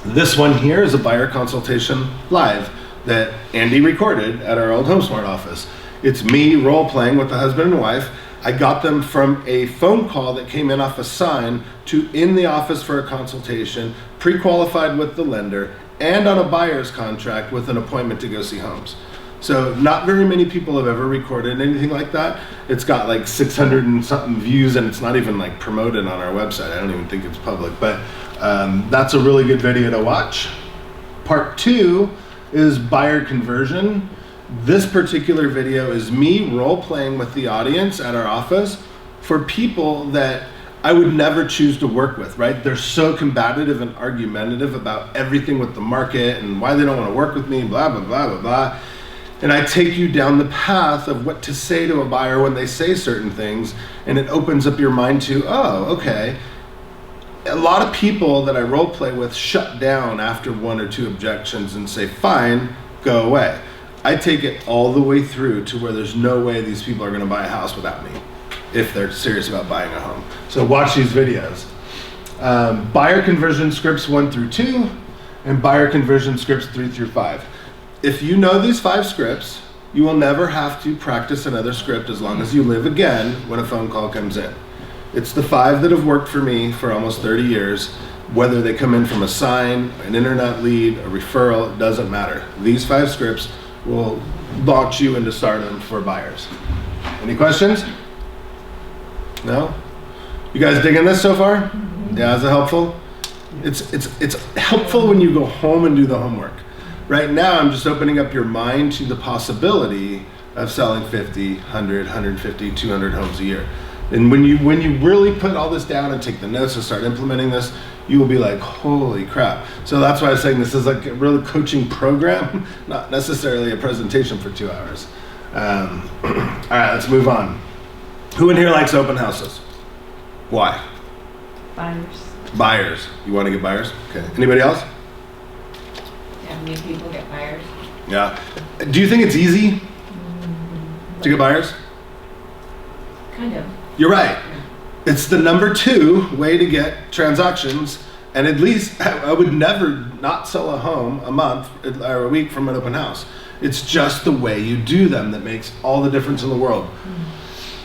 This one here is a buyer consultation live that Andy recorded at our old HomeSmart office. It's me role playing with the husband and wife. I got them from a phone call that came in off a sign to in the office for a consultation, pre-qualified with the lender, and on a buyer's contract with an appointment to go see homes. So not very many people have ever recorded anything like that. It's got like 600 and something views, and it's not even like promoted on our website. I don't even think it's public, but that's a really good video to watch. Part 2 is buyer conversion. This particular video is me role playing with the audience at our office for people that I would never choose to work with, right? They're so combative and argumentative about everything with the market and why they don't want to work with me, blah, blah, blah, blah, blah. And I take you down the path of what to say to a buyer when they say certain things, and it opens up your mind to, oh, okay. A lot of people that I role play with shut down after 1 or 2 objections and say, fine, go away. I take it all the way through to where there's no way these people are going to buy a house without me if they're serious about buying a home. So watch these videos. Buyer conversion scripts 1 through 2 and buyer conversion scripts 3 through 5. If you know these 5 scripts, you will never have to practice another script as long as you live again when a phone call comes in. It's the 5 that have worked for me for almost 30 years. Whether they come in from a sign, an internet lead, a referral, it doesn't matter. These 5 scripts will launch you into stardom for buyers. Any questions? No? You guys digging this so far? Yeah, is it helpful? It's helpful when you go home and do the homework. Right now, I'm just opening up your mind to the possibility of selling 50, 100, 150, 200 homes a year. And when you really put all this down and take the notes and start implementing this, you will be like, holy crap. So that's why I was saying this is like a really coaching program, not necessarily a presentation for 2 hours. All right, let's move on. Who in here likes open houses? Why? Buyers. Buyers. You want to get buyers? Okay. Anybody else? How many people get buyers? Yeah. Do you think it's easy to get buyers? Kind of. You're right. It's the number 2 way to get transactions, and at least I would never not sell a home a month or a week from an open house. It's just the way you do them that makes all the difference in the world.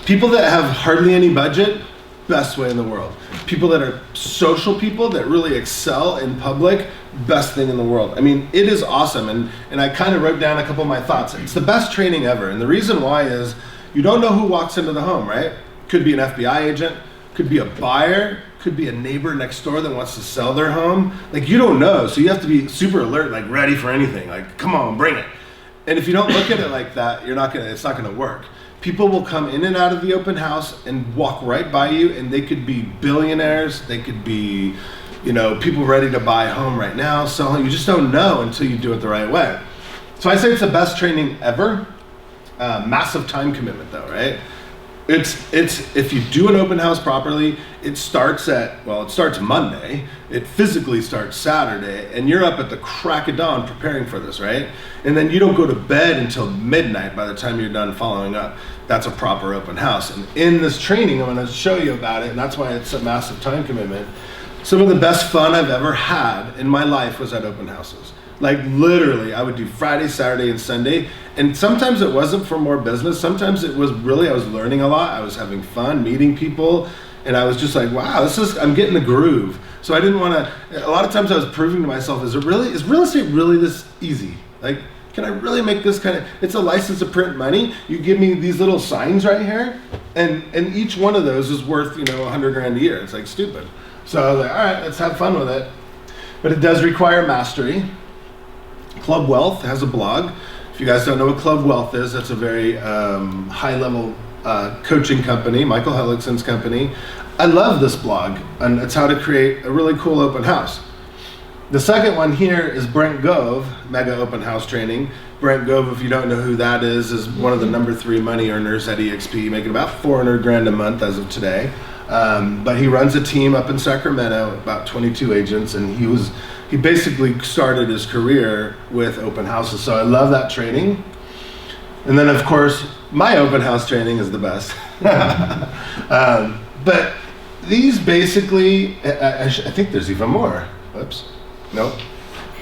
People that have hardly any budget, best way in the world. People that are social people that really excel in public, best thing in the world. I mean, it is awesome. And I kind of wrote down a couple of my thoughts. It's the best training ever. And the reason why is you don't know who walks into the home, right? Could be an FBI agent, could be a buyer, could be a neighbor next door that wants to sell their home. Like, you don't know. So you have to be super alert, like ready for anything. Like, come on, bring it. And if you don't look at it like that, it's not gonna work. People will come in and out of the open house and walk right by you, and they could be billionaires, they could be, people ready to buy a home right now, so you just don't know until you do it the right way. So I say it's the best training ever. Massive time commitment though, right? It's if you do an open house properly, it starts Monday, it physically starts Saturday, and you're up at the crack of dawn preparing for this, right? And then you don't go to bed until midnight by the time you're done following up. That's a proper open house. And in this training, I'm gonna show you about it, and that's why it's a massive time commitment. Some of the best fun I've ever had in my life was at open houses. Like literally, I would do Friday, Saturday, and Sunday. And sometimes it wasn't for more business. Sometimes it was really, I was learning a lot. I was having fun, meeting people. And I was just like, wow, I'm getting the groove. So I didn't want to, a lot of times I was proving to myself, is real estate really this easy? Like, can I really make this it's a license to print money. You give me these little signs right here, and each one of those is worth, $100 grand a year. It's like stupid. So I was like, all right, let's have fun with it. But it does require mastery. Club Wealth has a blog. If you guys don't know what Club Wealth is, that's a very high-level coaching company, Michael Hellickson's company. I love this blog, and it's how to create a really cool open house. The second one here is Brent Gove, Mega Open House Training. Brent Gove, if you don't know who that is one of the number 3 money earners at EXP, making about 400 grand a month as of today. But he runs a team up in Sacramento, about 22 agents, and he basically started his career with open houses. So I love that training. And then of course, my open house training is the best. But these basically, I think there's even more. Oops, nope.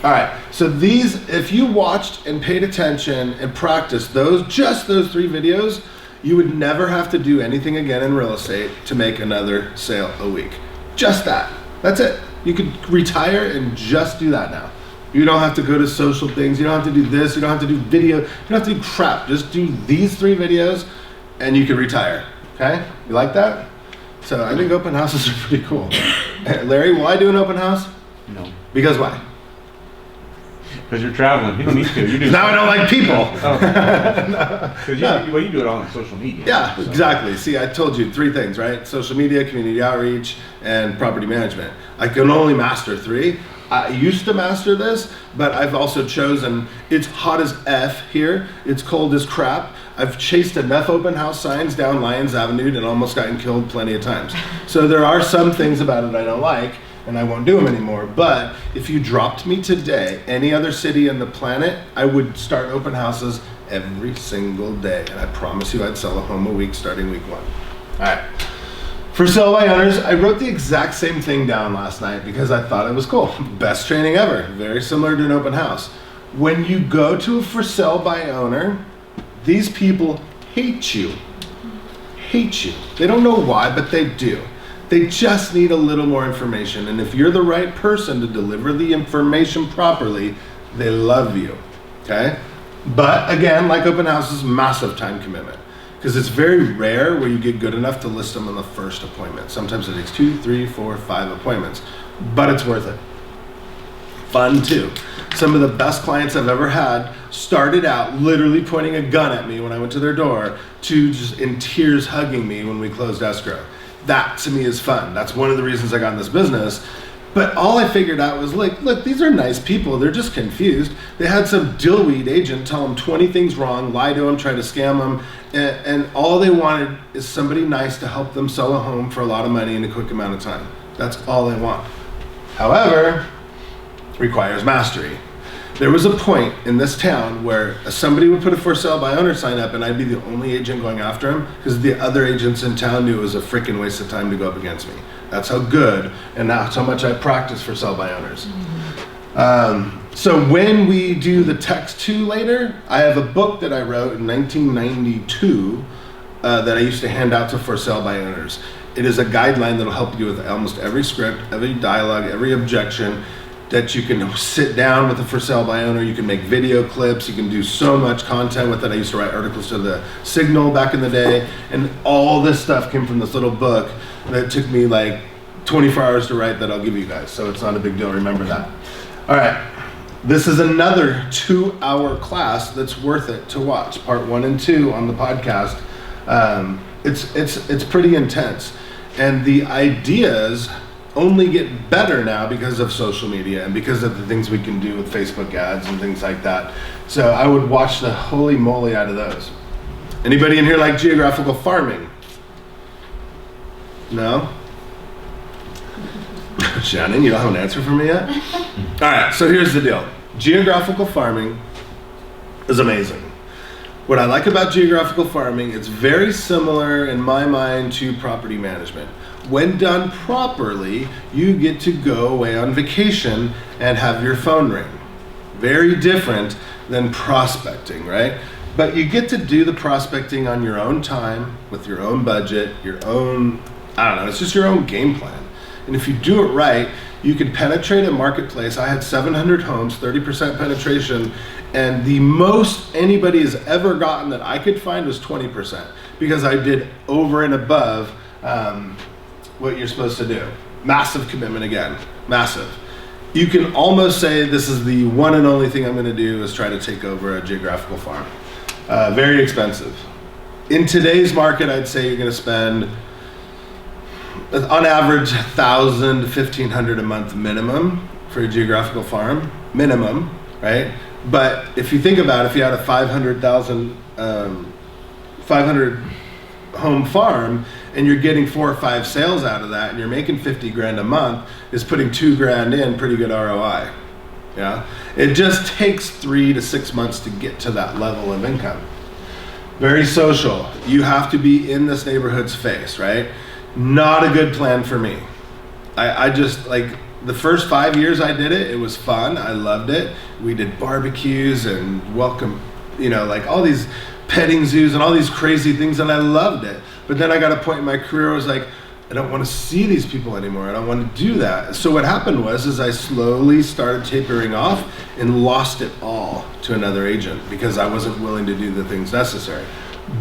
All right, so these, if you watched and paid attention and practiced just those 3 videos, you would never have to do anything again in real estate to make another sale a week. Just that, that's it. You could retire and just do that now. You don't have to go to social things. You don't have to do this. You don't have to do video. You don't have to do crap. Just do these 3 videos and you can retire, okay? You like that? So I think open houses are pretty cool. Larry, will I do an open house? No. Because why? Because you're traveling. You don't need to. You do. Now I don't like people. Because you do it all on social media. Yeah, so. Exactly. See, I told you 3 things, right? Social media, community outreach, and property management. I can only master 3. I used to master this, but I've also chosen, it's hot as F here. It's cold as crap. I've chased enough open house signs down Lyons Avenue and almost gotten killed plenty of times. So there are some things about it I don't like, and I won't do them anymore. But if you dropped me today, any other city on the planet, I would start open houses every single day. And I promise you I'd sell a home a week starting week 1. All right. For sale by owners, I wrote the exact same thing down last night because I thought it was cool. Best training ever. Very similar to an open house. When you go to a for sale by owner, these people hate you. Hate you. They don't know why, but they do. They just need a little more information. And if you're the right person to deliver the information properly, they love you, okay? But again, like open houses, massive time commitment. Because it's very rare where you get good enough to list them on the first appointment. Sometimes it takes 2, 3, 4, 5 appointments, but it's worth it. Fun too. Some of the best clients I've ever had started out literally pointing a gun at me when I went to their door to just in tears hugging me when we closed escrow. That to me is fun. That's one of the reasons I got in this business. But all I figured out was like, look, these are nice people. They're just confused. They had some dillweed agent tell them 20 things wrong, lie to them, try to scam them. And all they wanted is somebody nice to help them sell a home for a lot of money in a quick amount of time. That's all they want. However, it requires mastery. There was a point in this town where somebody would put a for sale by owner sign up and I'd be the only agent going after him because the other agents in town knew it was a freaking waste of time to go up against me. That's how good and that's how much I practice for sell by owners. So when we do the text 2 later, I have a book that I wrote in 1992 that I used to hand out to for sale by owners. It is a guideline that'll help you with almost every script, every dialogue, every objection, that you can sit down with a for sale by owner. You can make video clips. You can do so much content with it. I used to write articles to the Signal back in the day, and all this stuff came from this little book that took me like 24 hours to write that I'll give you guys. So it's not a big deal. Remember that. All right. This is another 2-hour class that's worth it to watch. Part 1 and 2 on the podcast. It's pretty intense. And the ideas only get better now because of social media and because of the things we can do with Facebook ads and things like that. So I would watch the holy moly out of those. Anybody in here like geographical farming? No? Shannon, you don't have an answer for me yet? All right, so here's the deal. Geographical farming is amazing. What I like about geographical farming, it's very similar in my mind to property management. When done properly, you get to go away on vacation and have your phone ring. Very different than prospecting, right? But you get to do the prospecting on your own time, with your own budget, your own, I don't know, it's just your own game plan. And if you do it right, you can penetrate a marketplace. I had 700 homes, 30% penetration, and the most anybody has ever gotten that I could find was 20%, because I did over and above what you're supposed to do. Massive commitment again, massive. You can almost say this is the one and only thing I'm going to do is try to take over a geographical farm. Very expensive. In today's market, I'd say you're going to spend, on average, $1,000 to $1,500 a month minimum for a geographical farm, minimum, right? But if you think about it, if you had a 500 home farm and you're getting 4 or 5 sales out of that and you're making 50 grand a month, is putting 2 grand in pretty good ROI. Yeah, it just takes 3 to 6 months to get to that level of income. Very social. You have to be in this neighborhood's face, right? Not a good plan for me. I just, like, the first 5 years I did it, it was fun. I loved it. We did barbecues and welcome, you know, like all these petting zoos and all these crazy things, and I loved it. But then I got a point in my career where I was like, I don't want to see these people anymore. I don't want to do that. So what happened was I slowly started tapering off and lost it all to another agent because I wasn't willing to do the things necessary.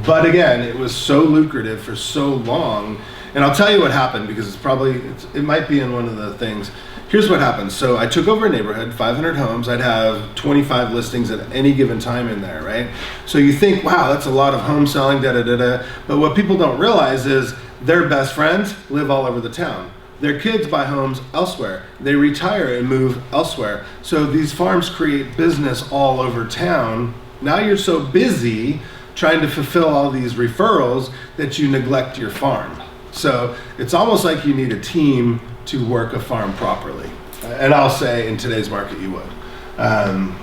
But again, it was so lucrative for so long. And I'll tell you what happened, because it might be in one of the things. Here's what happened. So I took over a neighborhood, 500 homes. I'd have 25 listings at any given time in there, right? So you think, wow, that's a lot of home selling, da-da-da-da. But what people don't realize is their best friends live all over the town. Their kids buy homes elsewhere. They retire and move elsewhere. So these farms create business all over town. Now you're so busy trying to fulfill all these referrals that you neglect your farm. So it's almost like you need a team to work a farm properly. And I'll say in today's market you would.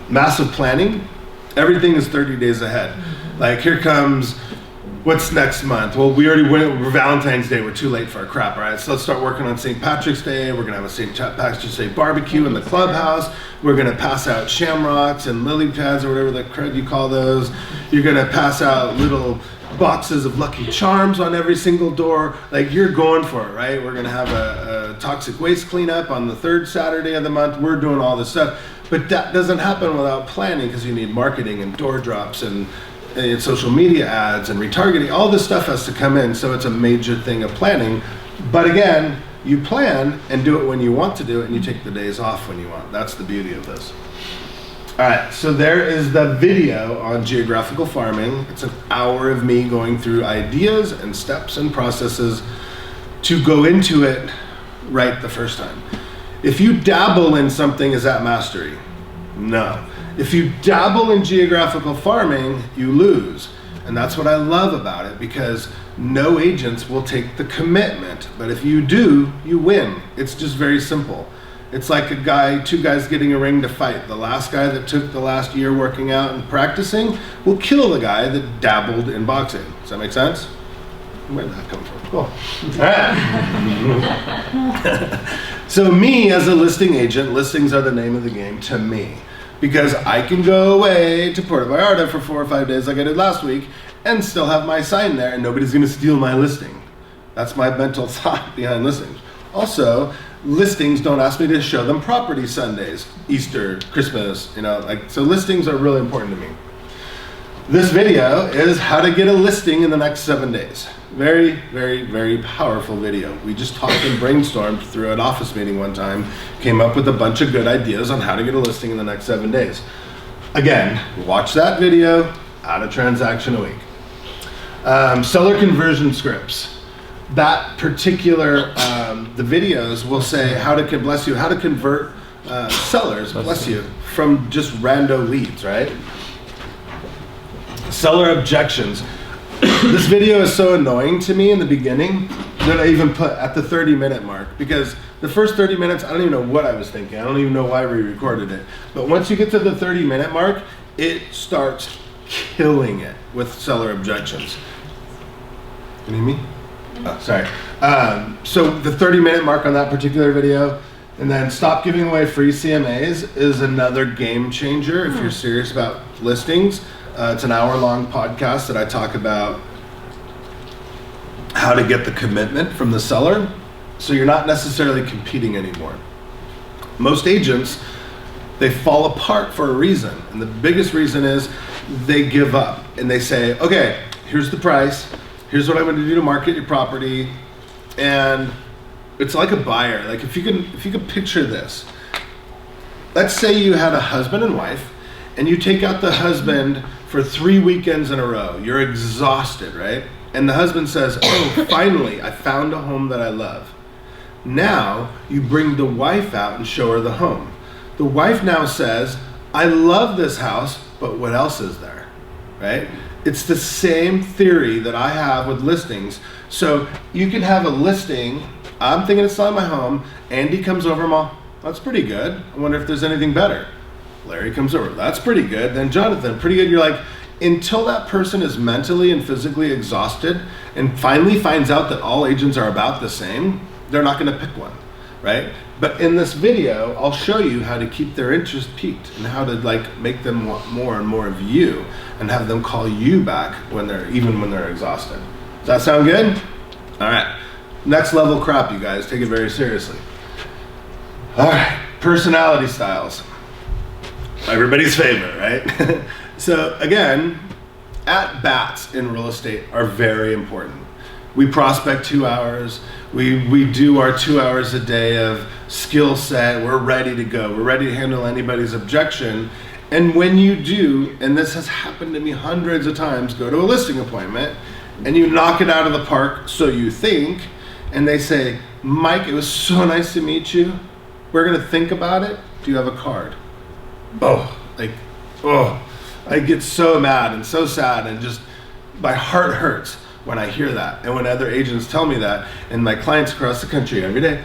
Massive planning, everything is 30 days ahead. Like, here comes, what's next month? Well, we already went over Valentine's Day, we're too late for our crap, all right? So let's start working on St. Patrick's Day. We're gonna have a St. Patrick's Day barbecue in the clubhouse. We're gonna pass out shamrocks and lily pads or whatever the crud you call those. You're gonna pass out little boxes of Lucky Charms on every single door. Like, you're going for it, right? We're gonna have a toxic waste cleanup on the 3rd Saturday of the month. We're doing all this stuff, but that doesn't happen without planning, because you need marketing and door drops and social media ads and retargeting. All this stuff has to come in, so it's a major thing of planning. But again, you plan and do it when you want to do it, and you take the days off when you want. That's the beauty of this. All right, so there is the video on geographical farming. It's an hour of me going through ideas and steps and processes to go into it right the first time. If you dabble in something, is that mastery? No. If you dabble in geographical farming, you lose. And that's what I love about it, because no agents will take the commitment. But if you do, you win. It's just very simple. It's like two guys getting a ring to fight. The last guy that took the last year working out and practicing will kill the guy that dabbled in boxing. Does that make sense? Where did that come from? Cool. All right. So me as a listing agent, listings are the name of the game to me, because I can go away to Puerto Vallarta for 4 or 5 days like I did last week and still have my sign there, and nobody's going to steal my listing. That's my mental thought behind listings. Also, listings don't ask me to show them property Sundays, Easter, Christmas, so listings are really important to me. This video is how to get a listing in the next 7 days. Very, very, very powerful video. We just talked and brainstormed through an office meeting one time, came up with a bunch of good ideas on how to get a listing in the next 7 days. Again, watch that video, add a transaction a week. Seller conversion scripts. That particular, the videos will say how to convert sellers, bless you, from just rando leads, right? Seller objections. This video is so annoying to me in the beginning that I even put at the 30-minute mark, because the first 30 minutes, I don't even know what I was thinking. I don't even know why we recorded it. But once you get to the 30-minute mark, it starts killing it with seller objections. Can you hear me? Oh, sorry. So the 30-minute mark on that particular video, and then stop giving away free CMAs is another game changer if you're serious about listings. It's an hour-long podcast that I talk about how to get the commitment from the seller, so you're not necessarily competing anymore. Most agents, they fall apart for a reason, and the biggest reason is they give up and they say, okay, here's the price, here's what I'm going to do to market your property, and it's like a buyer. Like if you can picture this, let's say you had a husband and wife, and you take out the husband for 3 weekends in a row. You're exhausted, right? And the husband says, oh, finally, I found a home that I love. Now you bring the wife out and show her the home. The wife now says, I love this house, but what else is there, right? It's the same theory that I have with listings. So you can have a listing, I'm thinking of selling my home, Andy comes over, Mom, that's pretty good. I wonder if there's anything better. Larry comes over, that's pretty good. Then Jonathan, pretty good. You're like, until that person is mentally and physically exhausted and finally finds out that all agents are about the same, they're not gonna pick one, right? But in this video, I'll show you how to keep their interest piqued and how to make them want more and more of you and have them call you back even when they're exhausted. Does that sound good? All right, next level crap, you guys, take it very seriously. All right, personality styles. Everybody's favorite, right? So again, at-bats in real estate are very important. We prospect 2 hours. We do our 2 hours a day of skill set. We're ready to go. We're ready to handle anybody's objection. And when you do, and this has happened to me hundreds of times, go to a listing appointment and you knock it out of the park, so you think, and they say, Mike, it was so nice to meet you. We're gonna think about it. Do you have a card? I get so mad and so sad, and just my heart hurts when I hear that, and when other agents tell me that, and my clients across the country every day,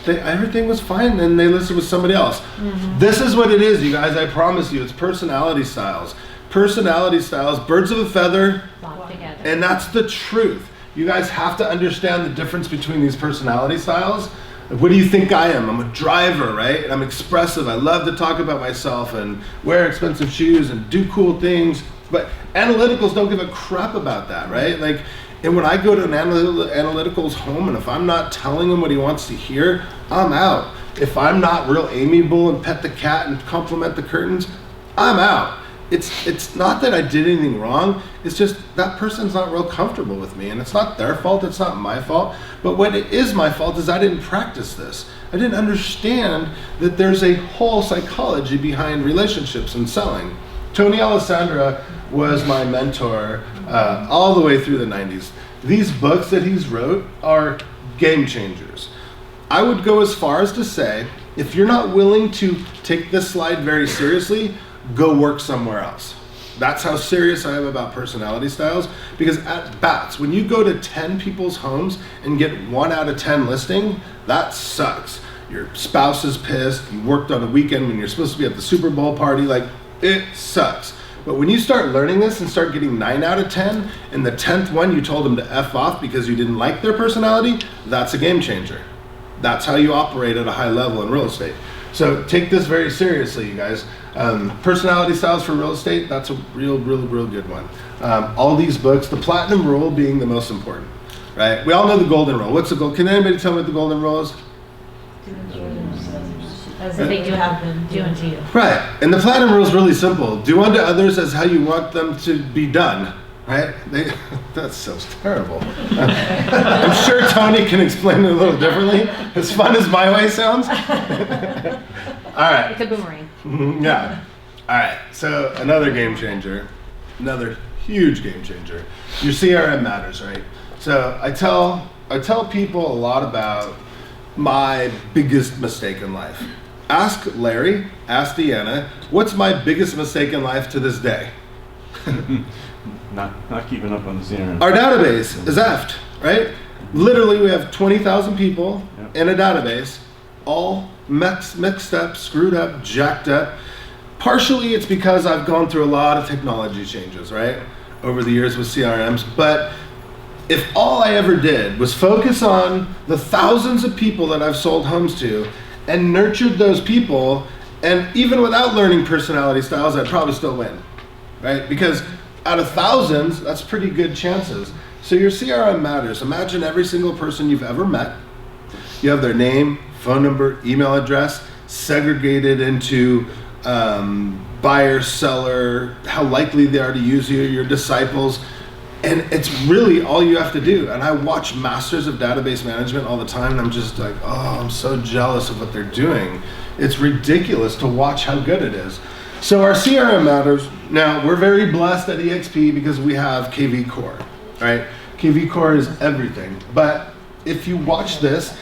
everything was fine, and they listed with somebody else. Mm-hmm. This is what it is, you guys. I promise you, it's personality styles. Personality styles, birds of a feather, Flock together. And that's the truth. You guys have to understand the difference between these personality styles. What do you think I am? I'm a driver, right? I'm expressive. I love to talk about myself and wear expensive shoes and do cool things. But analyticals don't give a crap about that, right? And when I go to an analytical's home, and if I'm not telling him what he wants to hear, I'm out. If I'm not real amiable and pet the cat and compliment the curtains, I'm out. It's not that I did anything wrong. It's just that person's not real comfortable with me, and it's not their fault. It's not my fault. But what it is my fault is I didn't practice this. I didn't understand that there's a whole psychology behind relationships and selling. Tony Alessandra was my mentor all the way through the 90s. These books that he's wrote are game changers. I would go as far as to say, if you're not willing to take this slide very seriously, go work somewhere else. That's how serious I am about personality styles, because at bats, when you go to 10 people's homes and get 1 out of 10 listing, that sucks. Your spouse is pissed, you worked on a weekend when you're supposed to be at the Super Bowl party, it sucks. But when you start learning this and start getting 9 out of 10, and the 10th one you told them to F off because you didn't like their personality, that's a game changer. That's how you operate at a high level in real estate. So take this very seriously, you guys. Personality styles for real estate, that's a real good one. All these books, the platinum rule being the most important. right? We all know the golden rule. What's the goal? Can anybody tell me what the golden rule is? As if they do unto you. Right. And the platinum rule is really simple. Do unto others as how you want them to be done. Right? That sounds terrible. I'm sure Tony can explain it a little differently. As fun as my way sounds. All right. It's a boomerang. Yeah. All right. So another game changer. Another huge game changer. Your CRM matters, right? So I tell people a lot about my biggest mistake in life. Ask Larry, ask Deanna, what's my biggest mistake in life to this day? Not keeping up on the CRM. Our database is effed, right? Literally, we have 20,000 people in a database, all mixed up, screwed up, jacked up. Partially, it's because I've gone through a lot of technology changes, right, over the years with CRMs. But if all I ever did was focus on the thousands of people that I've sold homes to and nurtured those people, and even without learning personality styles, I'd probably still win, right? Because out of thousands, that's pretty good chances. So your CRM matters. Imagine every single person you've ever met. You have their name, phone number, email address, segregated into buyer, seller, how likely they are to use you, your disciples. And it's really all you have to do. And I watch masters of database management all the time, and I'm just like, oh, I'm so jealous of what they're doing. It's ridiculous to watch how good it is. So our CRM matters. Now, we're very blessed at EXP because we have KV Core, right? KV Core is everything. But if you watch this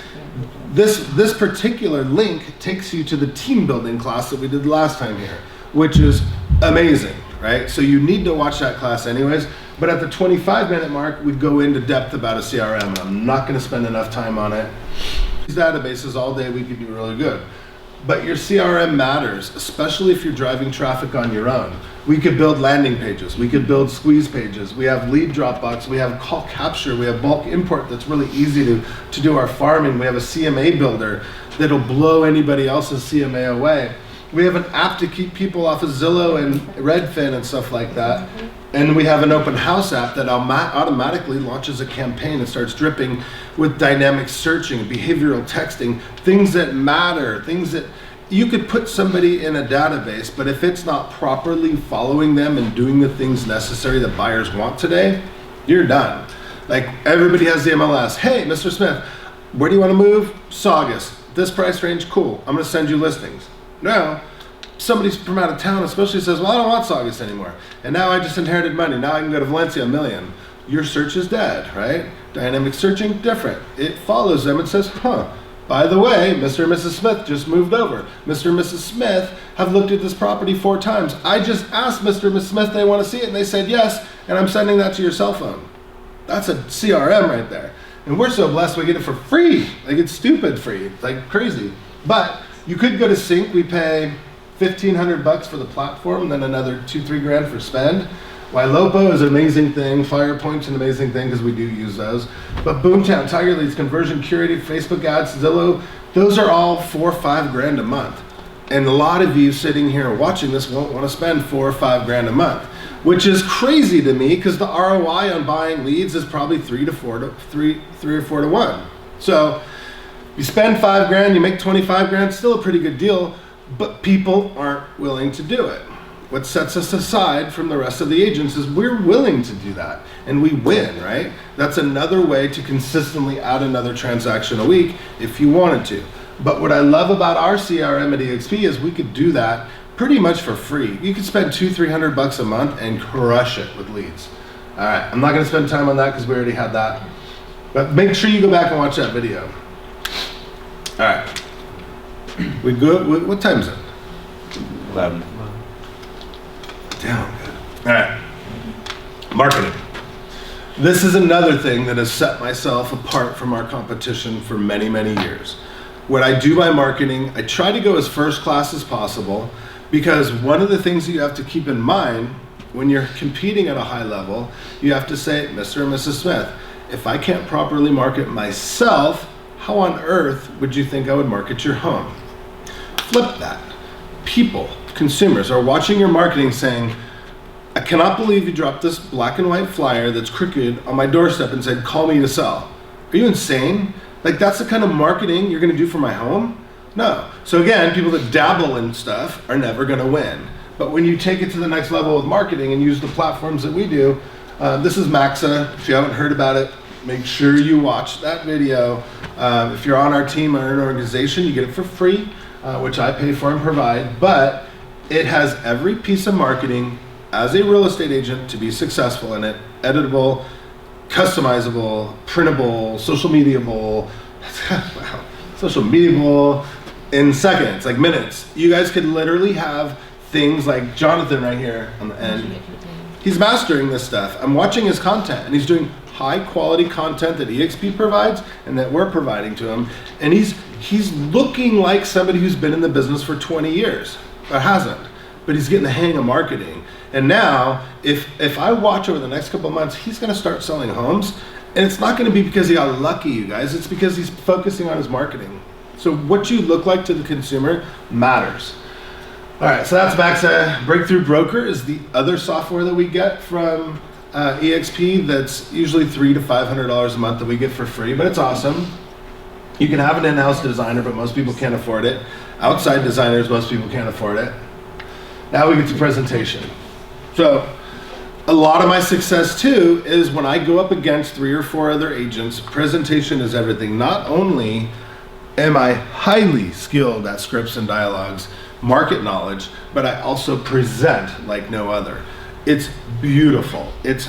particular link takes you to the team building class that we did last time here, which is amazing, right? So you need to watch that class anyways. But at the 25-minute mark, we go into depth about a CRM, and I'm not going to spend enough time on it. These databases all day, we could do really good. But your CRM matters, especially if you're driving traffic on your own. We could build landing pages. We could build squeeze pages. We have lead Dropbox. We have call capture. We have bulk import that's really easy to do our farming. We have a CMA builder that'll blow anybody else's CMA away. We have an app to keep people off of Zillow and Redfin and stuff like that. And we have an open house app that automatically launches a campaign and starts dripping with dynamic searching, behavioral texting, things that matter, things that you could put somebody in a database, but if it's not properly following them and doing the things necessary that buyers want today, you're done. Like everybody has the MLS. Hey, Mr. Smith, where do you want to move? Saugus. This price range, cool. I'm going to send you listings. No. Somebody from out of town especially says, well, I don't want Saugus anymore. And now I just inherited money. Now I can go to Valencia, $1 million. Your search is dead, right? Dynamic searching, different. It follows them and says, by the way, Mr. and Mrs. Smith just moved over. Mr. and Mrs. Smith have looked at this property 4 times. I just asked Mr. and Mrs. Smith they want to see it, and they said yes, and I'm sending that to your cell phone. That's a CRM right there. And we're so blessed we get it for free. Like, it's stupid free. It's like crazy. But you could go to Sync. We pay $1,500 for the platform, then another $2-3 grand for spend. Ylopo is an amazing thing. FirePoint's an amazing thing because we do use those. But Boomtown, Tiger Leads, Conversion Curated, Facebook Ads, Zillow, those are all $4 or $5 grand a month. And a lot of you sitting here watching this won't want to spend $4 or $5 grand a month, which is crazy to me because the ROI on buying leads is probably 3 or 4 to 1. So you spend $5 grand, you make 25 grand, still a pretty good deal. But people aren't willing to do it. What sets us aside from the rest of the agents is we're willing to do that, and we win, right? That's another way to consistently add another transaction a week if you wanted to. But what I love about our CRM at EXP is we could do that pretty much for free. You could spend $200-300 a month and crush it with leads. All right, I'm not gonna spend time on that because we already had that. But make sure you go back and watch that video. All right. We good? What time is it? 11. Damn good. All right. Marketing. This is another thing that has set myself apart from our competition for many, many years. When I do my marketing, I try to go as first class as possible because one of the things that you have to keep in mind when you're competing at a high level, you have to say, Mr. and Mrs. Smith, if I can't properly market myself, how on earth would you think I would market your home? Flip that. People, consumers, are watching your marketing saying, I cannot believe you dropped this black and white flyer that's crooked on my doorstep and said, call me to sell. Are you insane? Like, that's the kind of marketing you're gonna do for my home? No. So again, people that dabble in stuff are never gonna win. But when you take it to the next level with marketing and use the platforms that we do, this is Maxa. If you haven't heard about it, make sure you watch that video. If you're on our team or an organization, you get it for free, which I pay for and provide, but it has every piece of marketing as a real estate agent to be successful in it: editable, customizable, printable, social mediable, wow, social mediable in seconds, like minutes. You guys could literally have things like Jonathan right here on the end. He's mastering this stuff. I'm watching his content, and he's doing high quality content that EXP provides and that we're providing to him. And he's looking like somebody who's been in the business for 20 years, or hasn't, but he's getting the hang of marketing. And now, if I watch over the next couple of months, he's gonna start selling homes, and it's not gonna be because he got lucky, you guys, it's because he's focusing on his marketing. So what you look like to the consumer matters. All right, so that's Maxa. Breakthrough Broker is the other software that we get from EXP that's usually $300 to $500 a month that we get for free, but it's awesome. You can have an in-house designer, but most people can't afford it. Outside designers, most people can't afford it. Now we get to presentation. So a lot of my success too is when I go up against 3 or 4 other agents. Presentation is everything. Not only am I highly skilled at scripts and dialogues, market knowledge, but I also present like no other. It's beautiful. It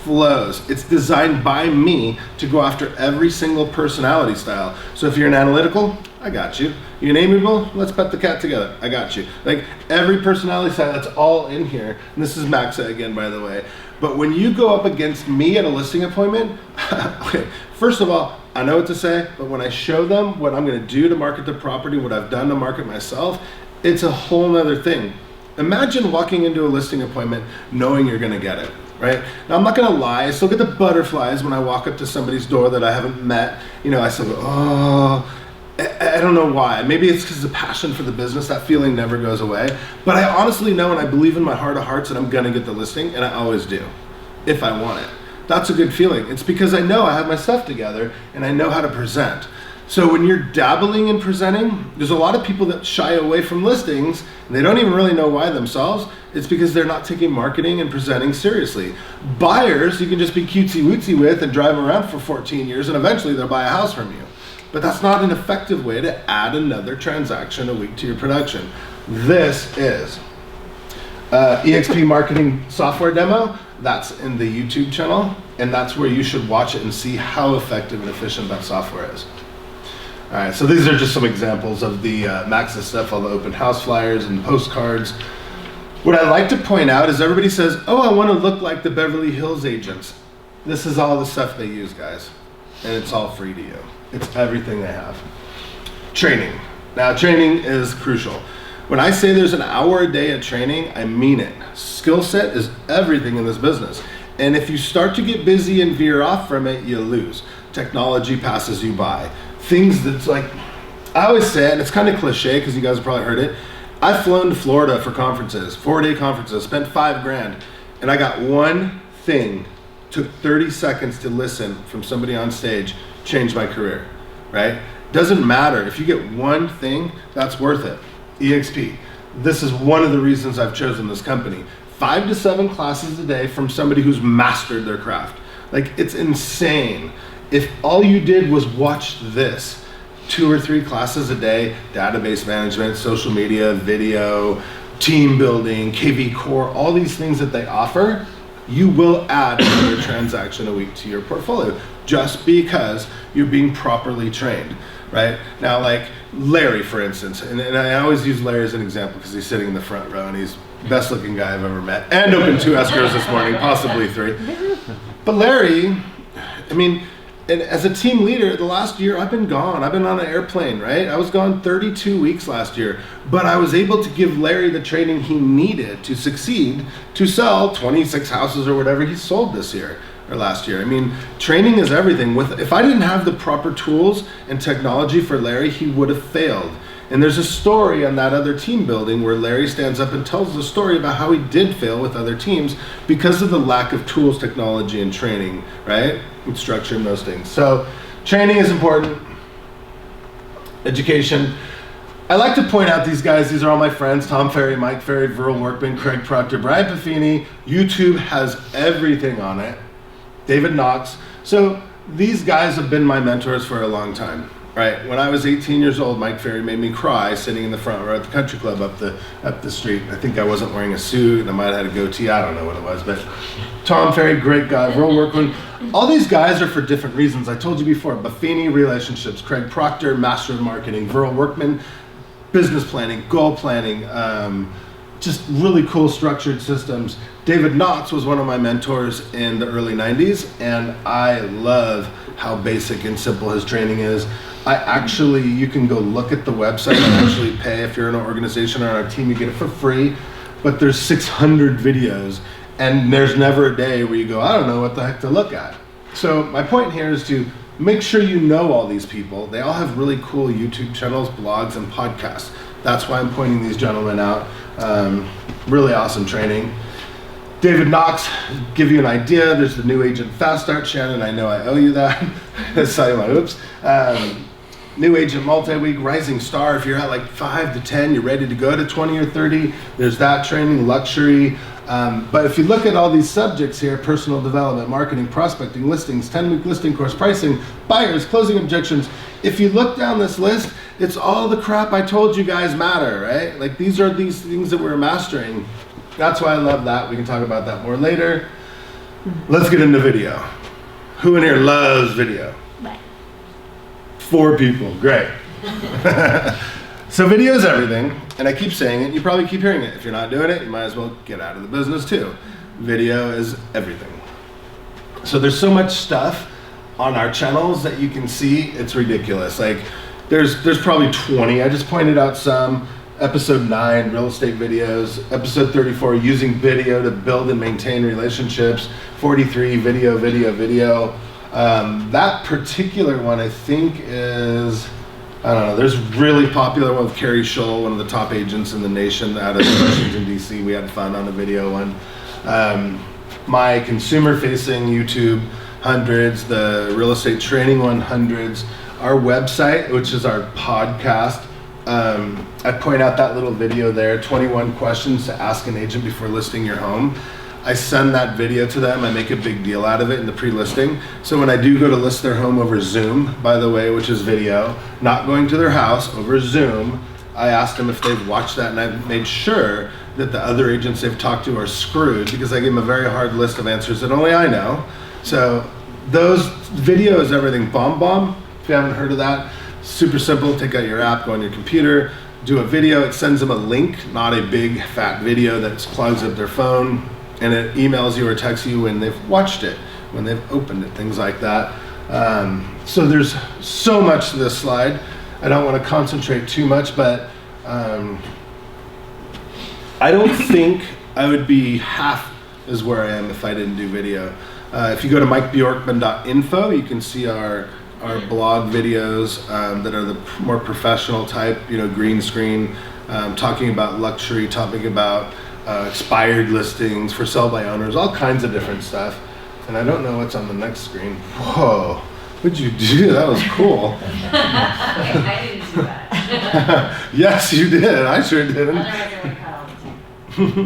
flows. It's designed by me to go after every single personality style. So if you're an analytical, I got you. You're an amiable, let's pet the cat together. I got you. Like, every personality style, that's all in here. And this is Maxa again, by the way. But when you go up against me at a listing appointment, okay, first of all, I know what to say, but when I show them what I'm gonna do to market the property, what I've done to market myself, it's a whole nother thing. Imagine walking into a listing appointment knowing you're gonna get it, right? Now, I'm not gonna lie, I still get the butterflies when I walk up to somebody's door that I haven't met. You know, I still go, oh, I don't know why. Maybe it's because the passion for the business, that feeling never goes away. But I honestly know, and I believe in my heart of hearts, that I'm gonna get the listing, and I always do, if I want it. That's a good feeling. It's because I know I have my stuff together and I know how to present. So when you're dabbling in presenting, there's a lot of people that shy away from listings, and they don't even really know why themselves. It's because they're not taking marketing and presenting seriously. Buyers, you can just be cutesy wootsy with and drive them around for 14 years, and eventually they'll buy a house from you. But that's not an effective way to add another transaction a week to your production. This is EXP marketing software demo. That's in the YouTube channel, and that's where you should watch it and see how effective and efficient that software is. All right, so these are just some examples of the Maxa stuff, all the open house flyers and postcards. What I like to point out is everybody says, oh, I want to look like the Beverly Hills agents. This is all the stuff they use, guys, and it's all free to you. It's everything they have. Training. Now, training is crucial. When I say there's an hour a day of training, I mean it. Skill set is everything in this business. And if you start to get busy and veer off from it, you lose. Technology passes you by. Things that's like, I always say it, and it's kind of cliche because you guys have probably heard it. I've flown to Florida for conferences, 4-day conferences, spent $5,000, and I got one thing, took 30 seconds to listen from somebody on stage, changed my career, right? Doesn't matter. If you get one thing, that's worth it. EXP. This is one of the reasons I've chosen this company. 5 to 7 classes a day from somebody who's mastered their craft. Like, it's insane. If all you did was watch this, 2 or 3 classes a day, database management, social media, video, team building, KV Core, all these things that they offer, you will add another transaction a week to your portfolio just because you're being properly trained, right? Now, like Larry, for instance, and I always use Larry as an example because he's sitting in the front row and he's the best looking guy I've ever met, and opened 2 escrows this morning, possibly 3. But Larry, I mean, and as a team leader, the last year I've been gone. I've been on an airplane, right? I was gone 32 weeks last year, but I was able to give Larry the training he needed to succeed to sell 26 houses or whatever he sold this year or last year. I mean, training is everything. If I didn't have the proper tools and technology for Larry, he would have failed. And there's a story on that other team building where Larry stands up and tells the story about how he did fail with other teams because of the lack of tools, technology, and training, right? And structure and those things. So training is important. Education. I like to point out these guys. These are all my friends: Tom Ferry, Mike Ferry, Viral Workman, Craig Proctor, Brian Buffini. YouTube has everything on it. David Knox. So these guys have been my mentors for a long time. Right, when I was 18 years old, Mike Ferry made me cry sitting in the front row at the country club up the street. I think I wasn't wearing a suit and I might have had a goatee. I don't know what it was, but Tom Ferry, great guy. Viral Workman. All these guys are for different reasons. I told you before. Buffini, relationships. Craig Proctor, master of marketing. Viral Workman, business planning, goal planning, just really cool structured systems. David Knox was one of my mentors in the early 90s, and I love how basic and simple his training is. You can go look at the website and actually pay. If you're in an organization or on our team, you get it for free, but there's 600 videos, and there's never a day where you go, I don't know what the heck to look at. So my point here is to make sure you know all these people. They all have really cool YouTube channels, blogs, and podcasts. That's why I'm pointing these gentlemen out. Really awesome training. David Knox, give you an idea, there's the New Agent Fast Start. Shannon, I know I owe you that. Sorry, my oops. New Agent Multi-Week, Rising Star. If you're at like 5 to 10, you're ready to go to 20 or 30, there's that training. Luxury. But if you look at all these subjects here: personal development, marketing, prospecting, listings, 10-week listing course, pricing, buyers, closing objections. If you look down this list, it's all the crap I told you guys matter, right? Like these are these things that we're mastering. That's why I love that. We can talk about that more later. Let's get into video. Who in here loves video? 4 people, great. So video is everything, and I keep saying it, you probably keep hearing it. If you're not doing it, you might as well get out of the business too. Video is everything. So there's so much stuff on our channels that you can see, it's ridiculous. Like there's probably 20, I just pointed out some. Episode 9, real estate videos. Episode 34, using video to build and maintain relationships. 43, video. That particular one I think is, I don't know, there's really popular one with Carrie Scholl, one of the top agents in the nation out of Washington, D.C. We had fun on the video one. My consumer-facing YouTube, hundreds. The real estate training one, hundreds. Our website, which is our podcast, I point out that little video there, 21 questions to ask an agent before listing your home. I send that video to them. I make a big deal out of it in the pre-listing. So when I do go to list their home over Zoom, by the way, which is video, not going to their house, over Zoom, I asked them if they've watched that, and I've made sure that the other agents they've talked to are screwed, because I give them a very hard list of answers that only I know. So those videos, everything. BombBomb, if you haven't heard of that, super simple. Take out your app, go on your computer, do a video. It sends them a link, not a big fat video that clogs up their phone, and it emails you or texts you when they've watched it, when they've opened it, things like that. So there's so much to this slide. I don't want to concentrate too much, but I don't think I would be half as where I am if I didn't do video. If you go to mikebjorkman.info, you can see our blog videos that are the more professional type, green screen, talking about luxury, talking about expired listings, for sell by owners, all kinds of different stuff. And I don't know what's on the next screen. Whoa, what'd you do? That was cool. I didn't do that. Yes, you did. I sure didn't. Otherwise I would cut all the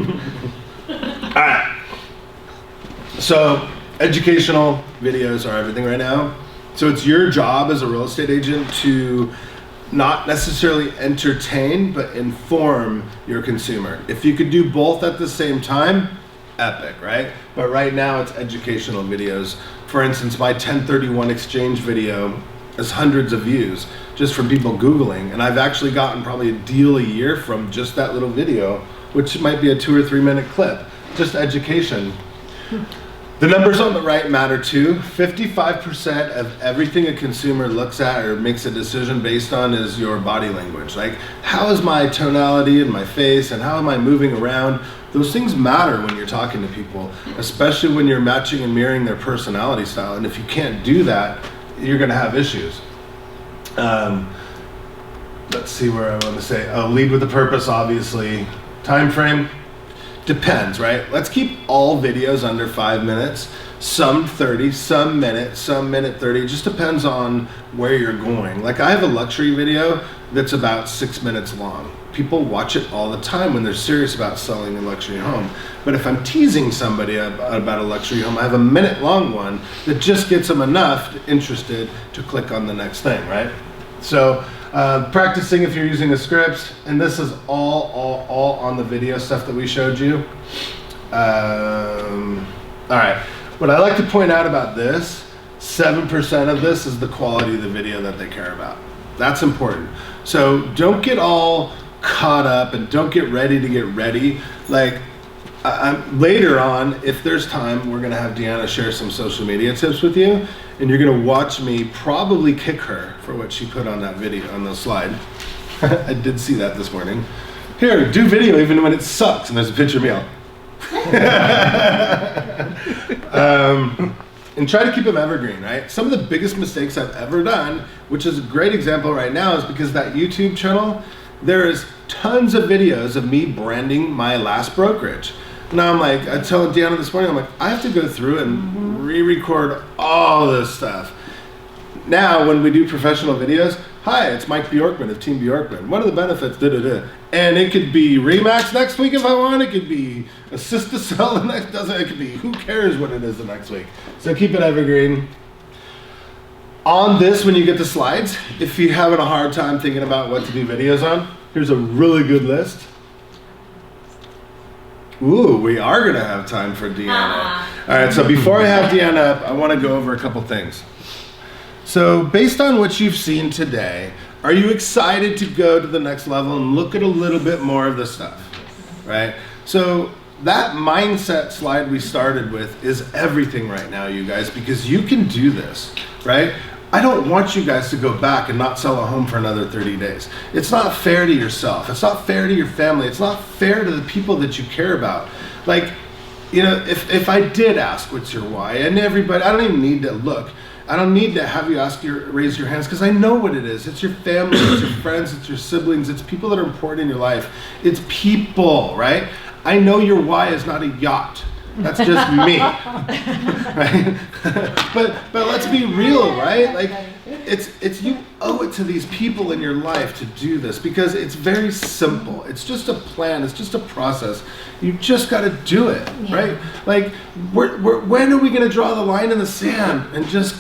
time. All right. So educational videos are everything right now. So it's your job as a real estate agent to not necessarily entertain, but inform your consumer. If you could do both at the same time, epic, right? But right now it's educational videos. For instance, my 1031 exchange video has hundreds of views just from people Googling, and I've actually gotten probably a deal a year from just that little video, which might be a 2 or 3 minute clip, just education. The numbers on the right matter too. 55% of everything a consumer looks at or makes a decision based on is your body language. Like, how is my tonality in my face, and how am I moving around? Those things matter when you're talking to people, especially when you're matching and mirroring their personality style. And if you can't do that, you're gonna have issues. 40% of everything a consumer looks at or makes a decision based on is your body language. Like, how is my tonality in my face, and how am I moving around? Those things matter when you're talking to people, especially when you're matching and mirroring their personality style. And if you can't do that, you're gonna have issues. let's see where I want to say. Oh, lead with a purpose, obviously. Time frame depends, right? Let's keep all videos under 5 minutes. Some 30, some minute 30. It just depends on where you're going. Like I have a luxury video that's about 6 minutes long. People watch it all the time when they're serious about selling a luxury home. But if I'm teasing somebody about a luxury home, I have a minute-long one that just gets them enough interested to click on the next thing, right? So practicing if you're using a script, and this is all on the video stuff that we showed you. All right, what I like to point out about this, 7% of this is the quality of the video that they care about. That's important. So don't get all caught up and don't get ready to get ready. Like later on, if there's time, we're gonna have Deanna share some social media tips with you, and you're gonna watch me probably kick her for what she put on that video, on the slide. I did see that this morning. Here, do video even when it sucks, and there's a picture of me all. And try to keep them evergreen, right? Some of the biggest mistakes I've ever done, which is a great example right now, is because that YouTube channel, there is tons of videos of me branding my last brokerage. Now I'm like, I told Deanna this morning, I'm like, I have to go through and re-record all this stuff. Now, when we do professional videos, hi, it's Mike Bjorkman of Team Bjorkman. What are the benefits? And it could be Remax next week if I want. It could be Assist to Sell the next doesn't. It could be who cares what it is the next week. So keep it evergreen. On this, when you get the slides, if you're having a hard time thinking about what to do videos on, here's a really good list. Ooh, we are gonna have time for Deanna. All right, so before I have Deanna up, I wanna go over a couple things. So based on what you've seen today, are you excited to go to the next level and look at a little bit more of this stuff, right? So that mindset slide we started with is everything right now, you guys, because you can do this, right? I don't want you guys to go back and not sell a home for another 30 days. It's not fair to yourself. It's not fair to your family. It's not fair to the people that you care about. Like, you know, if I did ask what's your why, and everybody, I don't even need to look. I don't need to have you raise your hands, because I know what it is. It's your family, it's your friends, it's your siblings, it's people that are important in your life. It's people, right? I know your why is not a yacht. That's just me, right? but let's be real, right? Like it's you owe it to these people in your life to do this, because it's very simple. It's just a plan. It's just a process. You just got to do it, right? Like when are we going to draw the line in the sand and just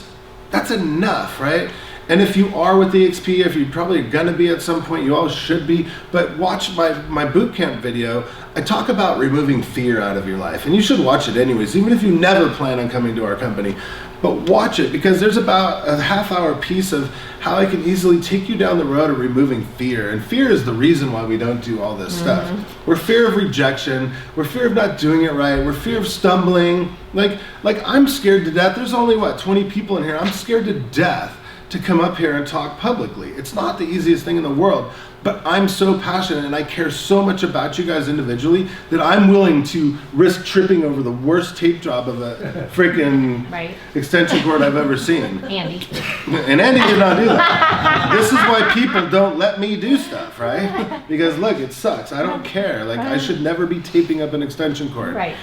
that's enough, right? And if you are with EXP, if you're probably gonna be at some point, you all should be, but watch my boot camp video. I talk about removing fear out of your life, and you should watch it anyways, even if you never plan on coming to our company. But watch it, because there's about a half-hour piece of how I can easily take you down the road of removing fear. And fear is the reason why we don't do all this stuff. We're fear of rejection. We're fear of not doing it right. We're fear of stumbling. Like I'm scared to death. There's only, 20 people in here. I'm scared to death to come up here and talk publicly. It's not the easiest thing in the world, but I'm so passionate and I care so much about you guys individually that I'm willing to risk tripping over the worst tape job of a freaking extension cord I've ever seen. Andy. And Andy did not do that. This is why people don't let me do stuff, right? Because look, it sucks. I don't care. Like, I should never be taping up an extension cord. Right.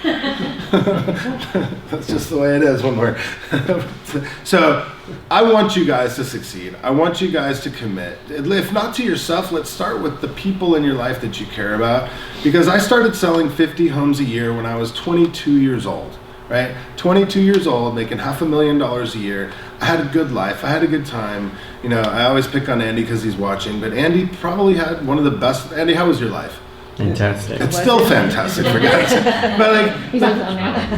That's just the way it is when we're... So, I want you guys to succeed. I want you guys to commit. If not to yourself, let's start with the people in your life that you care about. Because I started selling 50 homes a year when I was 22 years old, right? 22 years old, making $500,000 a year. I had a good life. I had a good time. You know, I always pick on Andy because he's watching, but Andy probably had one of the best. Andy, how was your life? Fantastic. It's still fantastic, for God's sake.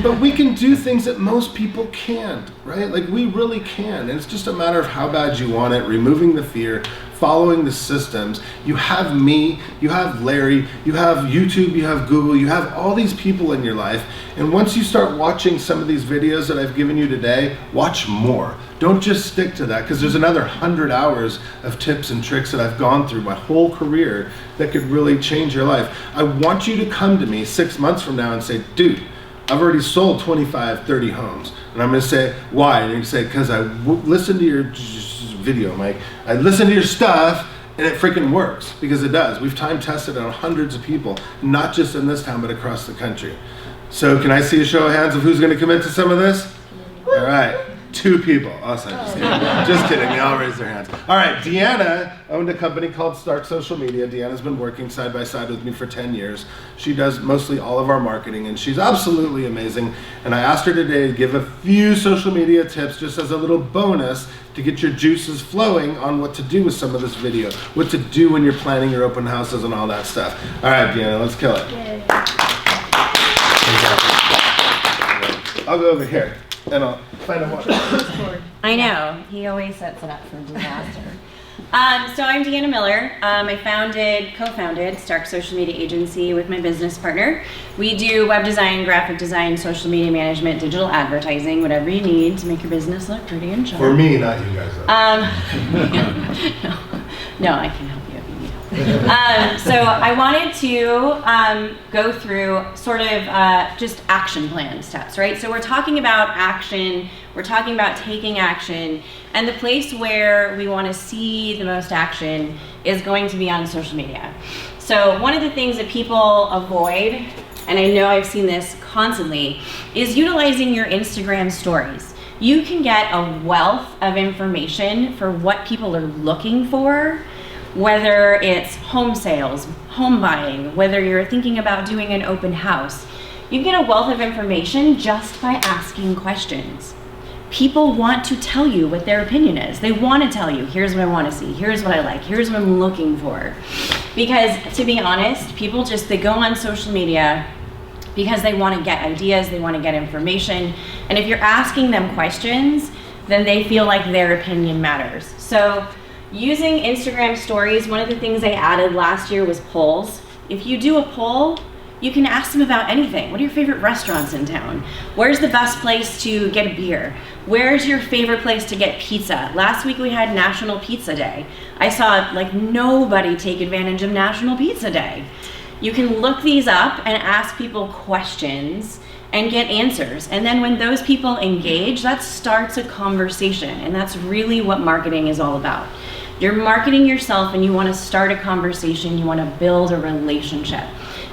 But we can do things that most people can't, right? Like, we really can. And it's just a matter of how bad you want it, removing the fear, following the systems. You have me, you have Larry, you have YouTube, you have Google, you have all these people in your life. And once you start watching some of these videos that I've given you today, watch more. Don't just stick to that, because there's another 100 hours of tips and tricks that I've gone through my whole career that could really change your life. I want you to come to me 6 months from now and say, dude, I've already sold 25, 30 homes. And I'm going to say, why? And you say, because I listened to your video, Mike. I listened to your stuff, And it freaking works, because it does. We've time tested it on hundreds of people, not just in this town, but across the country. So can I see a show of hands of who's going to commit to some of this? All right, 2 people. Awesome. Just kidding. They all raised their hands. All right, Deanna owned a company called Start Social Media. Deanna's been working side by side with me for 10 years. She does mostly all of our marketing, and she's absolutely amazing. And I asked her today to give a few social media tips just as a little bonus to get your juices flowing on what to do with some of this video, what to do when you're planning your open houses and all that stuff. All right, Deanna, let's kill it. Yay. I'll go over here and I'll find a water. I know, he always sets it up for disaster. So I'm Deanna Miller. I co-founded Stark Social Media Agency with my business partner. We do web design, graphic design, social media management, digital advertising, whatever you need to make your business look pretty and sharp. For me, not you guys. No, I can help you if you need help. So I wanted to go through sort of just action plan steps, right? So we're talking about action, we're talking about taking action, and the place where we want to see the most action is going to be on social media. So one of the things that people avoid, and I know I've seen this constantly, is utilizing your Instagram stories. You can get a wealth of information for what people are looking for, whether it's home sales, home buying, whether you're thinking about doing an open house. You get a wealth of information just by asking questions. People want to tell you what their opinion is. They want to tell you, here's what I want to see, here's what I like, here's what I'm looking for. Because to be honest, people they go on social media because they want to get ideas, they want to get information. And if you're asking them questions, then they feel like their opinion matters. So using Instagram stories, one of the things I added last year was polls. If you do a poll, you can ask them about anything. What are your favorite restaurants in town? Where's the best place to get a beer? Where's your favorite place to get pizza? Last week we had National Pizza Day. I saw like nobody take advantage of National Pizza Day. You can look these up and ask people questions and get answers. And then when those people engage, that starts a conversation. And that's really what marketing is all about. You're marketing yourself and you want to start a conversation, you want to build a relationship.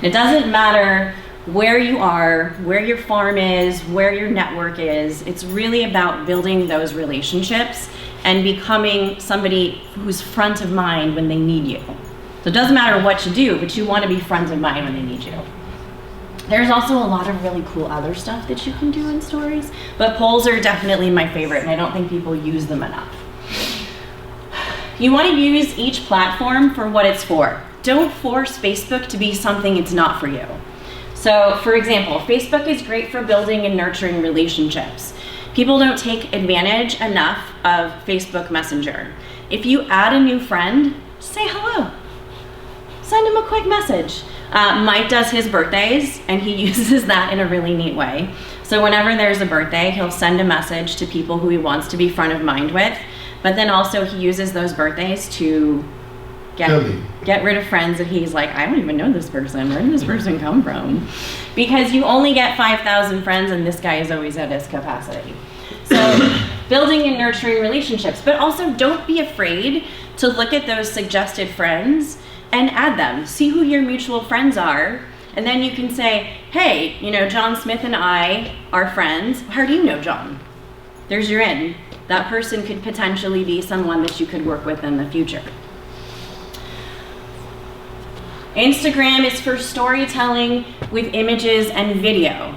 It doesn't matter where you are, where your farm is, where your network is. It's really about building those relationships and becoming somebody who's front of mind when they need you. So it doesn't matter what you do, but you want to be front of mind when they need you. There's also a lot of really cool other stuff that you can do in stories, but polls are definitely my favorite, and I don't think people use them enough. You want to use each platform for what it's for. Don't force Facebook to be something it's not for you. So, for example, Facebook is great for building and nurturing relationships. People don't take advantage enough of Facebook Messenger. If you add a new friend, say hello. Send him a quick message. Mike does his birthdays, and he uses that in a really neat way. So whenever there's a birthday, he'll send a message to people who he wants to be front of mind with, but then also he uses those birthdays to get rid of friends that he's like, I don't even know this person. Where did this person come from? Because you only get 5,000 friends, and this guy is always at his capacity. So building and nurturing relationships, but also don't be afraid to look at those suggested friends and add them. See who your mutual friends are, and then you can say, hey, John Smith and I are friends. How do you know John? There's your in. That person could potentially be someone that you could work with in the future. Instagram is for storytelling with images and video.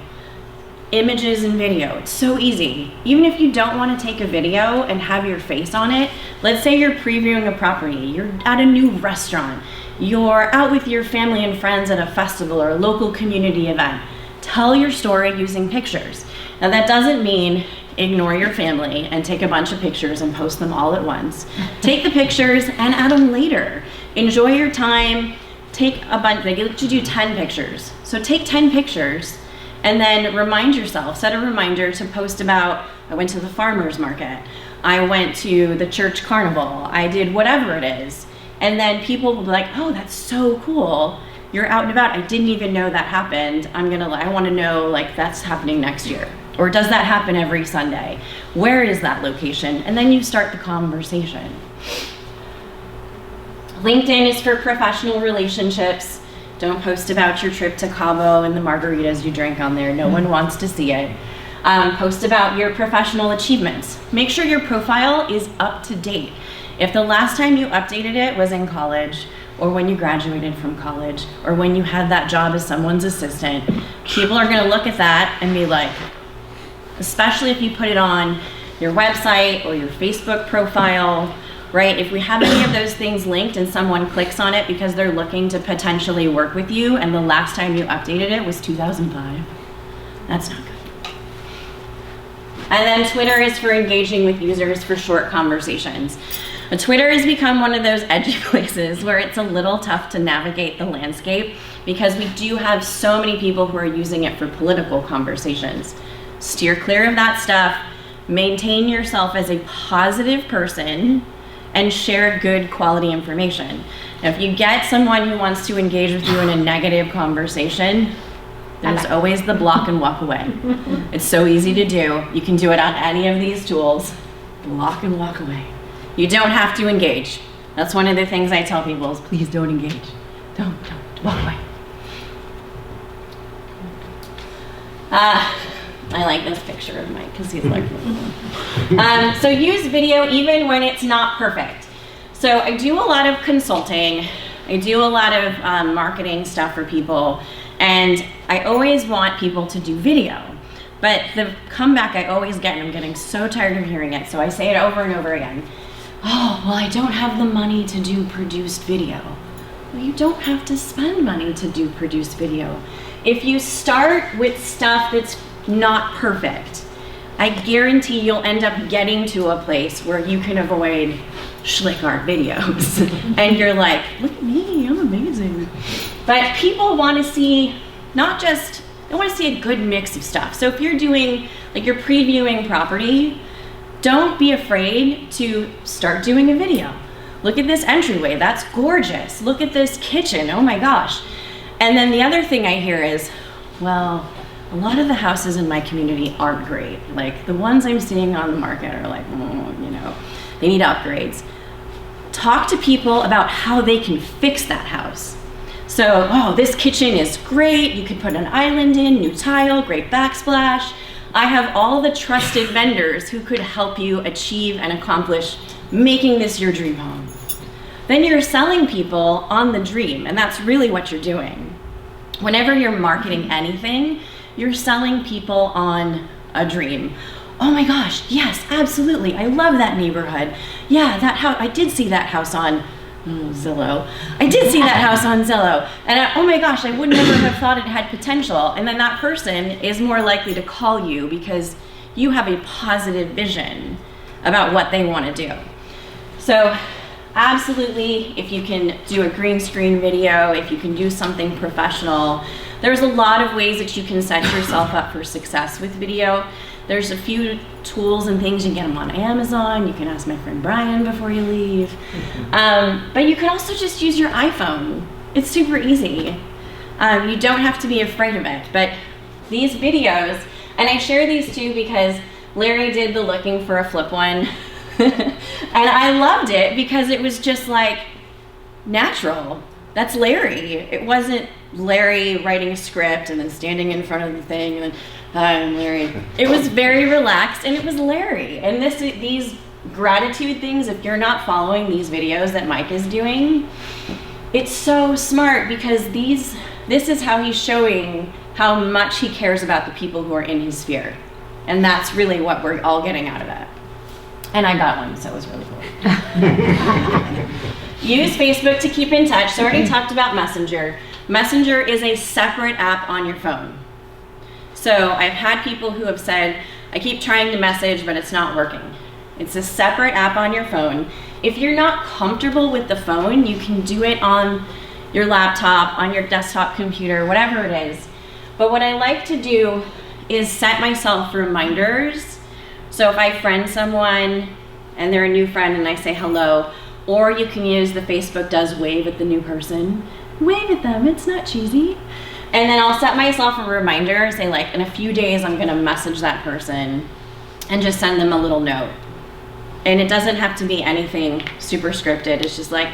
Images and video, it's so easy. Even if you don't want to take a video and have your face on it, let's say you're previewing a property, you're at a new restaurant, you're out with your family and friends at a festival or a local community event. Tell your story using pictures. Now that doesn't mean ignore your family and take a bunch of pictures and post them all at once. Take the pictures and add them later. Enjoy your time. Take a bunch, they get you to do 10 pictures. So take 10 pictures and then remind yourself, set a reminder to post about, I went to the farmer's market, I went to the church carnival, I did whatever it is. And then people will be like, oh, that's so cool. You're out and about. I didn't even know that happened. I want to know, like, that's happening next year. Or does that happen every Sunday? Where is that location? And then you start the conversation. LinkedIn is for professional relationships. Don't post about your trip to Cabo and the margaritas you drank on there. No one wants to see it. Post about your professional achievements. Make sure your profile is up to date. If the last time you updated it was in college, or when you graduated from college, or when you had that job as someone's assistant, people are gonna look at that and be like, especially if you put it on your website or your Facebook profile, right? If we have any of those things linked and someone clicks on it because they're looking to potentially work with you and the last time you updated it was 2005, that's not good. And then Twitter is for engaging with users for short conversations. But Twitter has become one of those edgy places where it's a little tough to navigate the landscape because we do have so many people who are using it for political conversations. Steer clear of that stuff, maintain yourself as a positive person, and share good quality information. Now, if you get someone who wants to engage with you in a negative conversation, there's always the block and walk away. It's so easy to do. You can do it on any of these tools. Block and walk away. You don't have to engage. That's one of the things I tell people is please don't engage. Don't, walk away. I like this picture of Mike because he's like, so use video even when it's not perfect. So I do a lot of consulting. I do a lot of marketing stuff for people, and I always want people to do video. But the comeback I always get, and I'm getting so tired of hearing it, so I say it over and over again. Oh, well, I don't have the money to do produced video. Well, you don't have to spend money to do produced video. If you start with stuff that's not perfect, I guarantee you'll end up getting to a place where you can avoid schlick art videos. And you're like, look at me, I'm amazing. But people want to see not just, they want to see a good mix of stuff. So if you're doing, like you're previewing property, don't be afraid to start doing a video. Look at this entryway, that's gorgeous. Look at this kitchen, oh my gosh. And then the other thing I hear is, well, a lot of the houses in my community aren't great. Like the ones I'm seeing on the market are like, they need upgrades. Talk to people about how they can fix that house. So, oh, this kitchen is great. You could put an island in, new tile, great backsplash. I have all the trusted vendors who could help you achieve and accomplish making this your dream home. Then you're selling people on the dream, and that's really what you're doing. Whenever you're marketing anything, you're selling people on a dream. Oh my gosh, yes, absolutely. I love that neighborhood. Yeah, that house, I did see that house on Zillow. I did see that house on Zillow. And oh my gosh, I would never have thought it had potential. And then that person is more likely to call you because you have a positive vision about what they want to do. So absolutely, if you can do a green screen video, if you can do something professional, there's a lot of ways that you can set yourself up for success with video. There's a few tools and things. You can get them on Amazon. You can ask my friend Brian before you leave. But you can also just use your iPhone. It's super easy. You don't have to be afraid of it. But these videos, and I share these too because Larry did the looking for a flip one. And I loved it because it was just like natural. That's Larry. It wasn't Larry writing a script and then standing in front of the thing and then, hi, I'm Larry. It was very relaxed and it was Larry. And these gratitude things, if you're not following these videos that Mike is doing, it's so smart because this is how he's showing how much he cares about the people who are in his sphere. And that's really what we're all getting out of it. And I got one, so it was really cool. Use Facebook to keep in touch. So I already talked about Messenger. Messenger is a separate app on your phone. So I've had people who have said, I keep trying to message, but it's not working. It's a separate app on your phone. If you're not comfortable with the phone, you can do it on your laptop, on your desktop computer, whatever it is. But what I like to do is set myself reminders. So if I friend someone and they're a new friend and I say hello, or you can use the Facebook does wave at the new person. Wave at them, it's not cheesy. And then I'll set myself a reminder, say like in a few days I'm gonna message that person and just send them a little note. And it doesn't have to be anything super scripted. It's just like,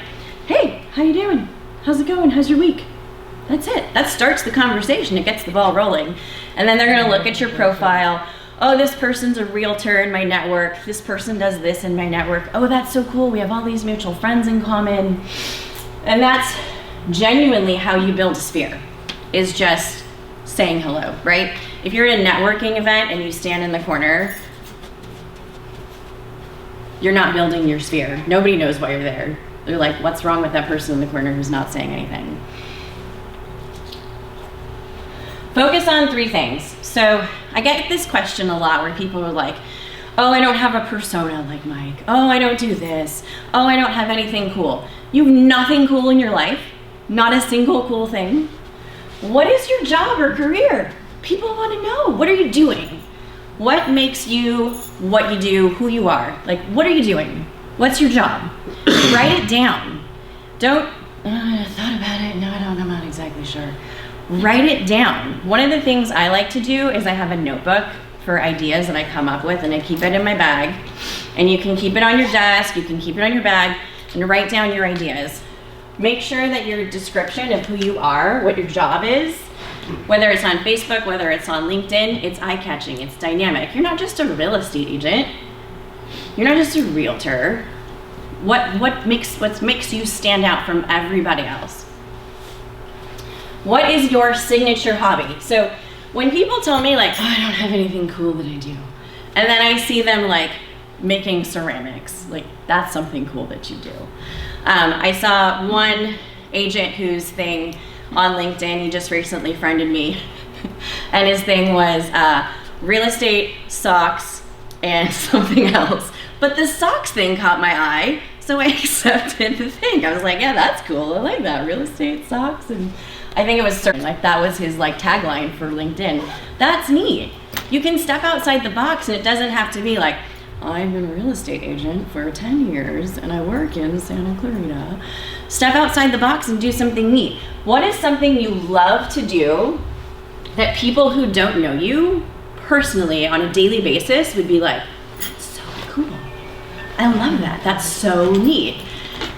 hey, how you doing? How's it going? How's your week? That's it. That starts the conversation. It gets the ball rolling. And then they're gonna look at your profile. Oh, this person's a realtor in my network. This person does this in my network. Oh, that's so cool. We have all these mutual friends in common. And that's genuinely how you build a sphere, is just saying hello, right? If you're at a networking event and you stand in the corner, you're not building your sphere. Nobody knows why you're there. They're like, what's wrong with that person in the corner who's not saying anything? Focus on 3 things. So I get this question a lot where people are like, oh, I don't have a persona like Mike. Oh, I don't do this. Oh, I don't have anything cool. You have nothing cool in your life? Not a single cool thing? What is your job or career? People want to know. What are you doing? What makes you what you do, who you are? Like, what are you doing? What's your job? Write it down. Don't, I thought about it. No, I don't, I'm not exactly sure. Write it down. One of the things I like to do is I have a notebook for ideas that I come up with, and I keep it in my bag. And you can keep it on your desk, you can keep it on your bag, and write down your ideas. Make sure that your description of who you are, what your job is, whether it's on Facebook, whether it's on LinkedIn, it's eye-catching, it's dynamic. You're not just a real estate agent. You're not just a realtor. What makes you stand out from everybody else? What is your signature hobby? So when people tell me like, oh, I don't have anything cool that I do, and then I see them like making ceramics, like that's something cool that you do. I saw one agent whose thing on LinkedIn, he just recently friended me, and his thing was real estate, socks, and something else. But the socks thing caught my eye, so I accepted the thing. I was like, yeah, that's cool. I like that, real estate, socks, and I think it was certain, like that was his like tagline for LinkedIn. That's neat. You can step outside the box, and it doesn't have to be like, I've been a real estate agent for 10 years and I work in Santa Clarita. Step outside the box and do something neat. What is something you love to do that people who don't know you personally on a daily basis would be like, that's so cool. I love that. That's so neat.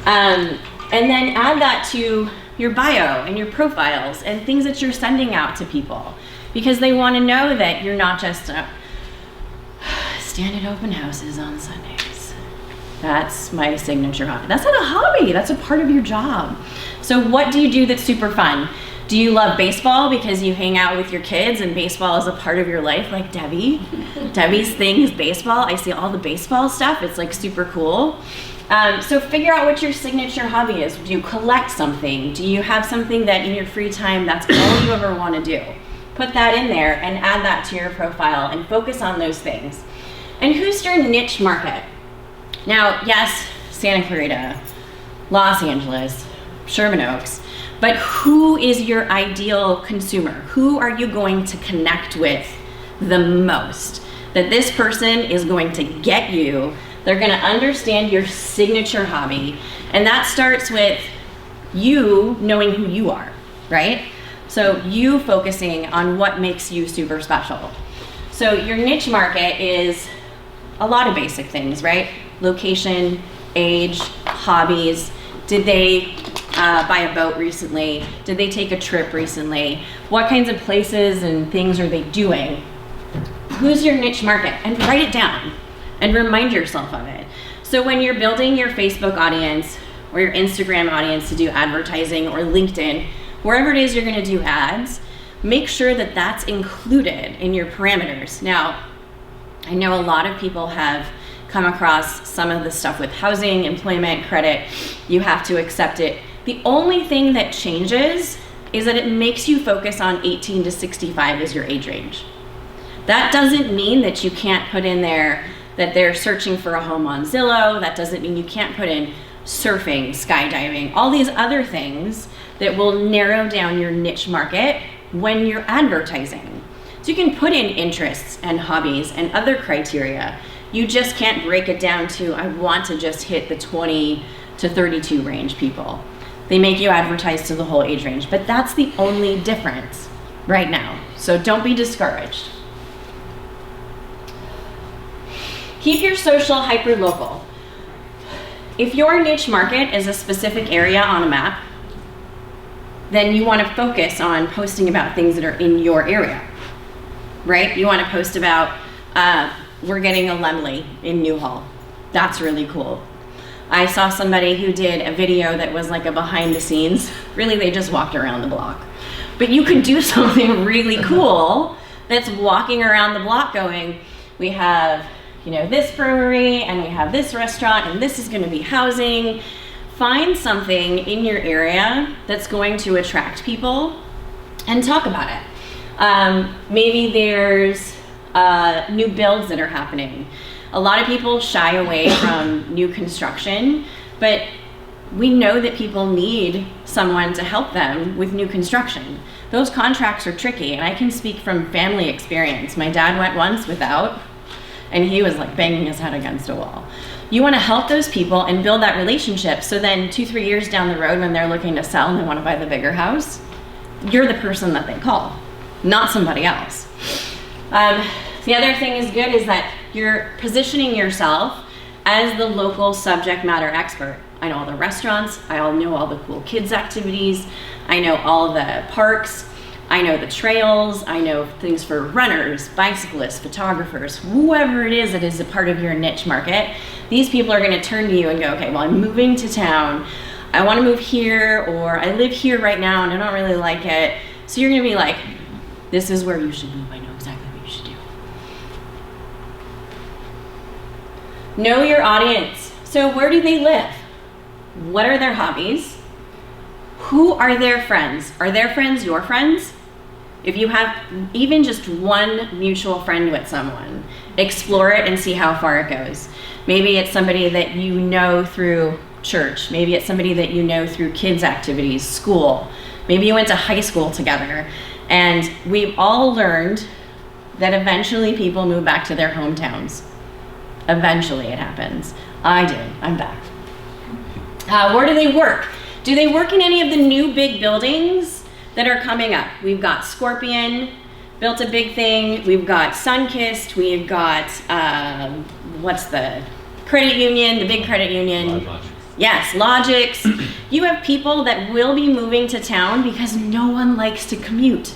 And then add that to your bio and your profiles and things that you're sending out to people, because they want to know that you're not just stand at open houses on Sundays. That's my signature hobby. That's not a hobby, that's a part of your job. So what do you do that's super fun? Do you love baseball because you hang out with your kids and baseball is a part of your life, like Debbie? Debbie's thing is baseball. I see all the baseball stuff, it's like super cool. So figure out what your signature hobby is. Do you collect something? Do you have something that in your free time, that's all you ever want to do? Put that in there and add that to your profile and focus on those things. And who's your niche market? Now, yes, Santa Clarita, Los Angeles, Sherman Oaks, but who is your ideal consumer? Who are you going to connect with the most? That this person is going to get you. They're going to understand your signature hobby. And that starts with you knowing who you are, right? So you focusing on what makes you super special. So your niche market is a lot of basic things, right? Location, age, hobbies. Did they buy a boat recently? Did they take a trip recently? What kinds of places and things are they doing? Who's your niche market? And write it down and remind yourself of it. So when you're building your Facebook audience or your Instagram audience to do advertising or LinkedIn, wherever it is you're gonna do ads, make sure that that's included in your parameters. Now, I know a lot of people have come across some of the stuff with housing, employment, credit. You have to accept it. The only thing that changes is that it makes you focus on 18 to 65 as your age range. That doesn't mean that you can't put in there that they're searching for a home on Zillow. That doesn't mean you can't put in surfing, skydiving, all these other things that will narrow down your niche market when you're advertising. So you can put in interests and hobbies and other criteria. You just can't break it down to, I want to just hit the 20 to 32 range people. They make you advertise to the whole age range, but that's the only difference right now. So don't be discouraged. Keep your social hyper-local. if your niche market is a specific area on a map, then you want to focus on posting about things that are in your area, right? You want to post about, we're getting a Lemley in Newhall. That's really cool. I saw somebody who did a video that was like a behind the scenes. Really, they just walked around the block. But you could do something really cool that's walking around the block going, we have, you know, this brewery and we have this restaurant and this is going to be housing. Find something in your area that's going to attract people and talk about it. Maybe there's new builds that are happening. A lot of people shy away from new construction, but we know that people need someone to help them with new construction. Those contracts are tricky, and I can speak from family experience. My dad went once without, and he was like banging his head against a wall. You want to help those people and build that relationship, so then 2-3 years down the road when they're looking to sell and they want to buy the bigger house, you're the person that they call, not somebody else. The other thing is good is that you're positioning yourself as the local subject matter expert. I know all the restaurants, I know all the cool kids activities, I know all the parks, I know the trails, I know things for runners, bicyclists, photographers, whoever it is that is a part of your niche market. These people are going to turn to you and go, okay, well, I'm moving to town, I want to move here, or I live here right now and I don't really like it. So you're going to be like, this is where you should move, I know exactly what you should do. Know your audience. So where do they live? What are their hobbies? Who are their friends? Are their friends your friends? If you have even just one mutual friend with someone, explore it and see how far it goes. Maybe it's somebody that you know through church. Maybe it's somebody that you know through kids activities, school. Maybe you went to high school together. And we've all learned that eventually people move back to their hometowns. Eventually it happens. I did, I'm back. Where do they work? Do they work in any of the new big buildings that are coming up? We've got Scorpion, built a big thing. We've got Sunkist. We've got, what's the credit union, the big credit union. Logix. Yes, Logix. You have people that will be moving to town because no one likes to commute.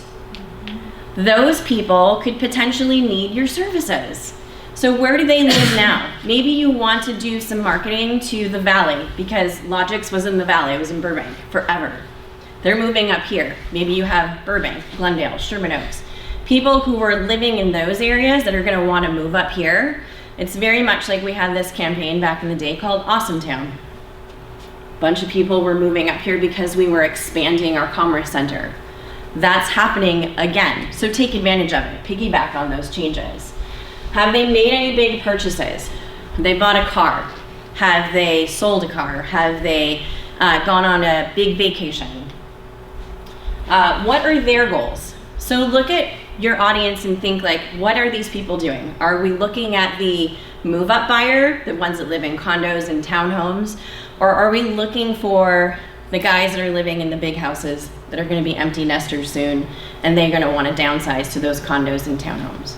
Those people could potentially need your services. So where do they live now? Maybe you want to do some marketing to the Valley because Logix was in the Valley, it was in Burbank forever. They're moving up here. Maybe you have Burbank, Glendale, Sherman Oaks. People who were living in those areas that are gonna want to move up here. It's very much like we had this campaign back in the day called Awesome Town. Bunch of people were moving up here because we were expanding our commerce center. That's happening again. So take advantage of it, piggyback on those changes. Have they made any big purchases? Have they bought a car? Have they sold a car? Have they gone on a big vacation? What are their goals? So look at your audience and think like, what are these people doing? Are we looking at the move-up buyer, the ones that live in condos and townhomes? Or are we looking for the guys that are living in the big houses that are gonna be empty nesters soon and they're gonna wanna downsize to those condos and townhomes?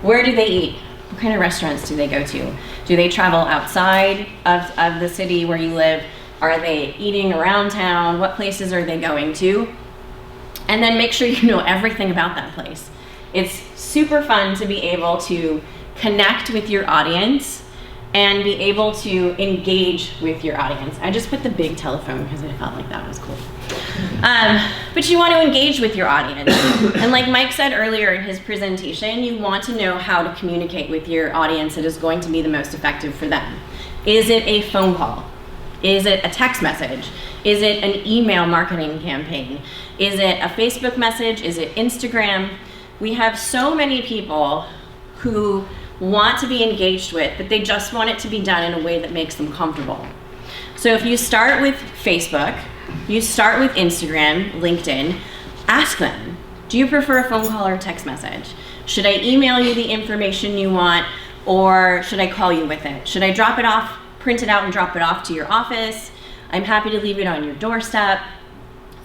Where do they eat? What kind of restaurants do they go to? Do they travel outside of the city where you live? Are they eating around town? What places are they going to? And then make sure you know everything about that place. It's super fun to be able to connect with your audience and be able to engage with your audience. I just put the big telephone because I felt like that was cool. But you want to engage with your audience. And like Mike said earlier in his presentation, you want to know how to communicate with your audience that is going to be the most effective for them. Is it a phone call? Is it a text message? Is it an email marketing campaign? Is it a Facebook message? Is it Instagram? We have so many people who want to be engaged with, but they just want it to be done in a way that makes them comfortable. So if you start with Facebook, you start with Instagram, LinkedIn, ask them, do you prefer a phone call or a text message? Should I email you the information you want, or should I call you with it? Should I drop it off, print it out and drop it off to your office? I'm happy to leave it on your doorstep.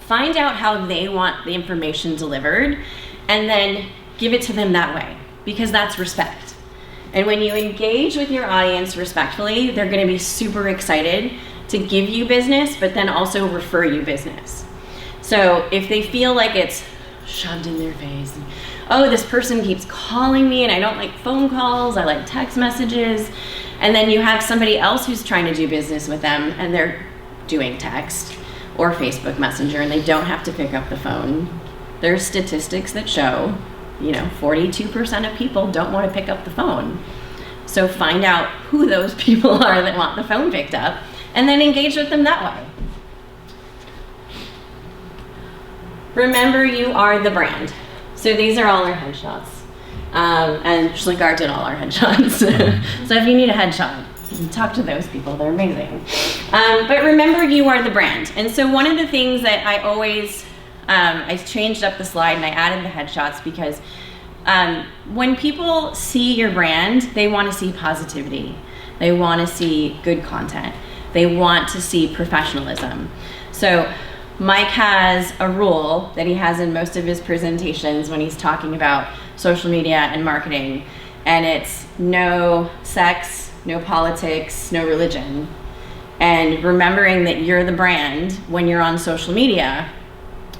Find out how they want the information delivered and then give it to them that way, because that's respect. And when you engage with your audience respectfully, they're going to be super excited to give you business, but then also refer you business. So if they feel like it's shoved in their face, oh, this person keeps calling me and I don't like phone calls, I like text messages, and then you have somebody else who's trying to do business with them and they're doing text or Facebook Messenger and they don't have to pick up the phone. There's statistics that show, 42% of people don't want to pick up the phone. So find out who those people are that want the phone picked up and then engage with them that way. Remember, you are the brand. So these are all our headshots. And Schlinkart did all our headshots. So if you need a headshot, you can talk to those people, they're amazing. But remember, you are the brand. And so one of the things that I always, I changed up the slide and I added the headshots because when people see your brand, they want to see positivity. They want to see good content. They want to see professionalism. So Mike has a rule that he has in most of his presentations when he's talking about social media and marketing, and it's no sex, no politics, no religion. And remembering that you're the brand when you're on social media,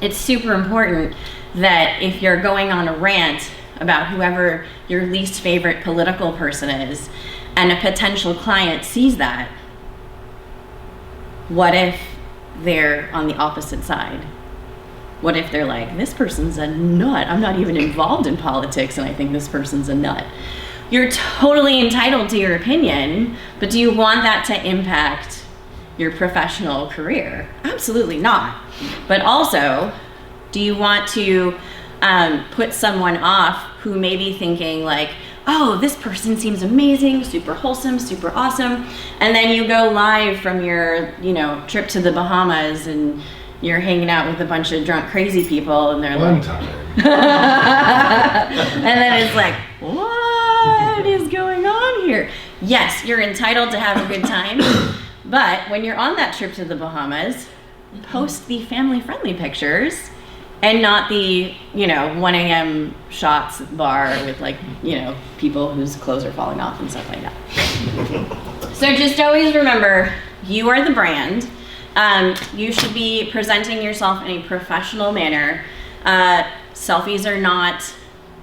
it's super important that if you're going on a rant about whoever your least favorite political person is, and a potential client sees that, what if they're on the opposite side? What if they're like, this person's a nut, I'm not even involved in politics and I think this person's a nut? You're totally entitled to your opinion, but do you want that to impact your professional career? Absolutely not. But also, do you want to put someone off who may be thinking like, oh, this person seems amazing, super wholesome, super awesome, and then you go live from your, trip to the Bahamas and you're hanging out with a bunch of drunk, crazy people, and they're One like, time. and then it's like, what is going on here? Yes, you're entitled to have a good time, but when you're on that trip to the Bahamas, post the family-friendly pictures and not the, 1 a.m. shots at the bar with people whose clothes are falling off and stuff like that. So just always remember, you are the brand. You should be presenting yourself in a professional manner. Selfies are not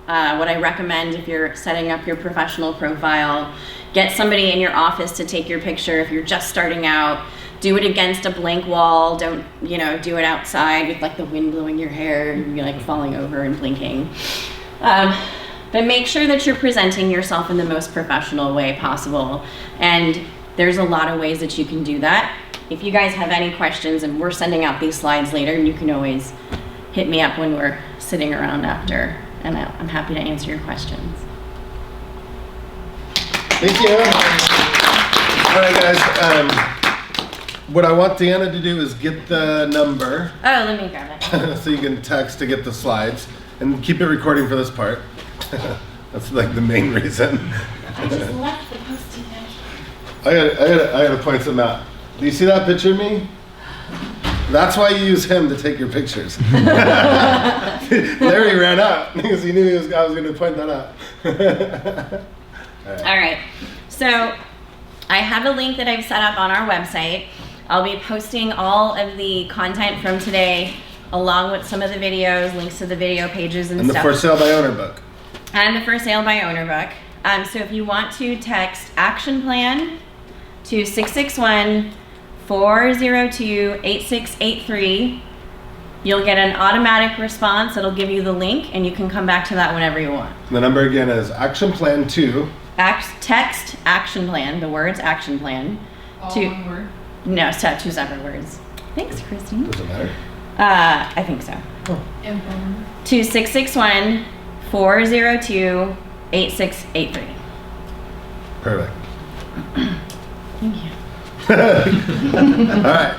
what I recommend if you're setting up your professional profile. Get somebody in your office to take your picture if you're just starting out. Do it against a blank wall. Don't, do it outside with the wind blowing your hair and you're falling over and blinking. But make sure that you're presenting yourself in the most professional way possible. And there's a lot of ways that you can do that. If you guys have any questions, and we're sending out these slides later, and you can always hit me up when we're sitting around after, and I'm happy to answer your questions. Thank you. All right, guys. What I want Deanna to do is get the number. Oh, let me grab it. So you can text to get the slides, and keep it recording for this part. That's the main reason. I just left the Post-it note. I gotta point something out. Do you see that picture of me? That's why you use him to take your pictures. Larry ran out because he knew I was going to point that out. All right. So I have a link that I've set up on our website. I'll be posting all of the content from today along with some of the videos, links to the video pages and stuff. And the For Sale by Owner book. And the For Sale by Owner book. So if you want to text Action Plan to 661-402-8683, you'll get an automatic response. It'll give you the link, and you can come back to that whenever you want. The number again is Action Plan 2. Text Action Plan, the words Action Plan. All one word? No, 2 separate words. Thanks, Christine. Does it matter? I think so. Oh. To 661-402-8683. Perfect. Thank you. All right.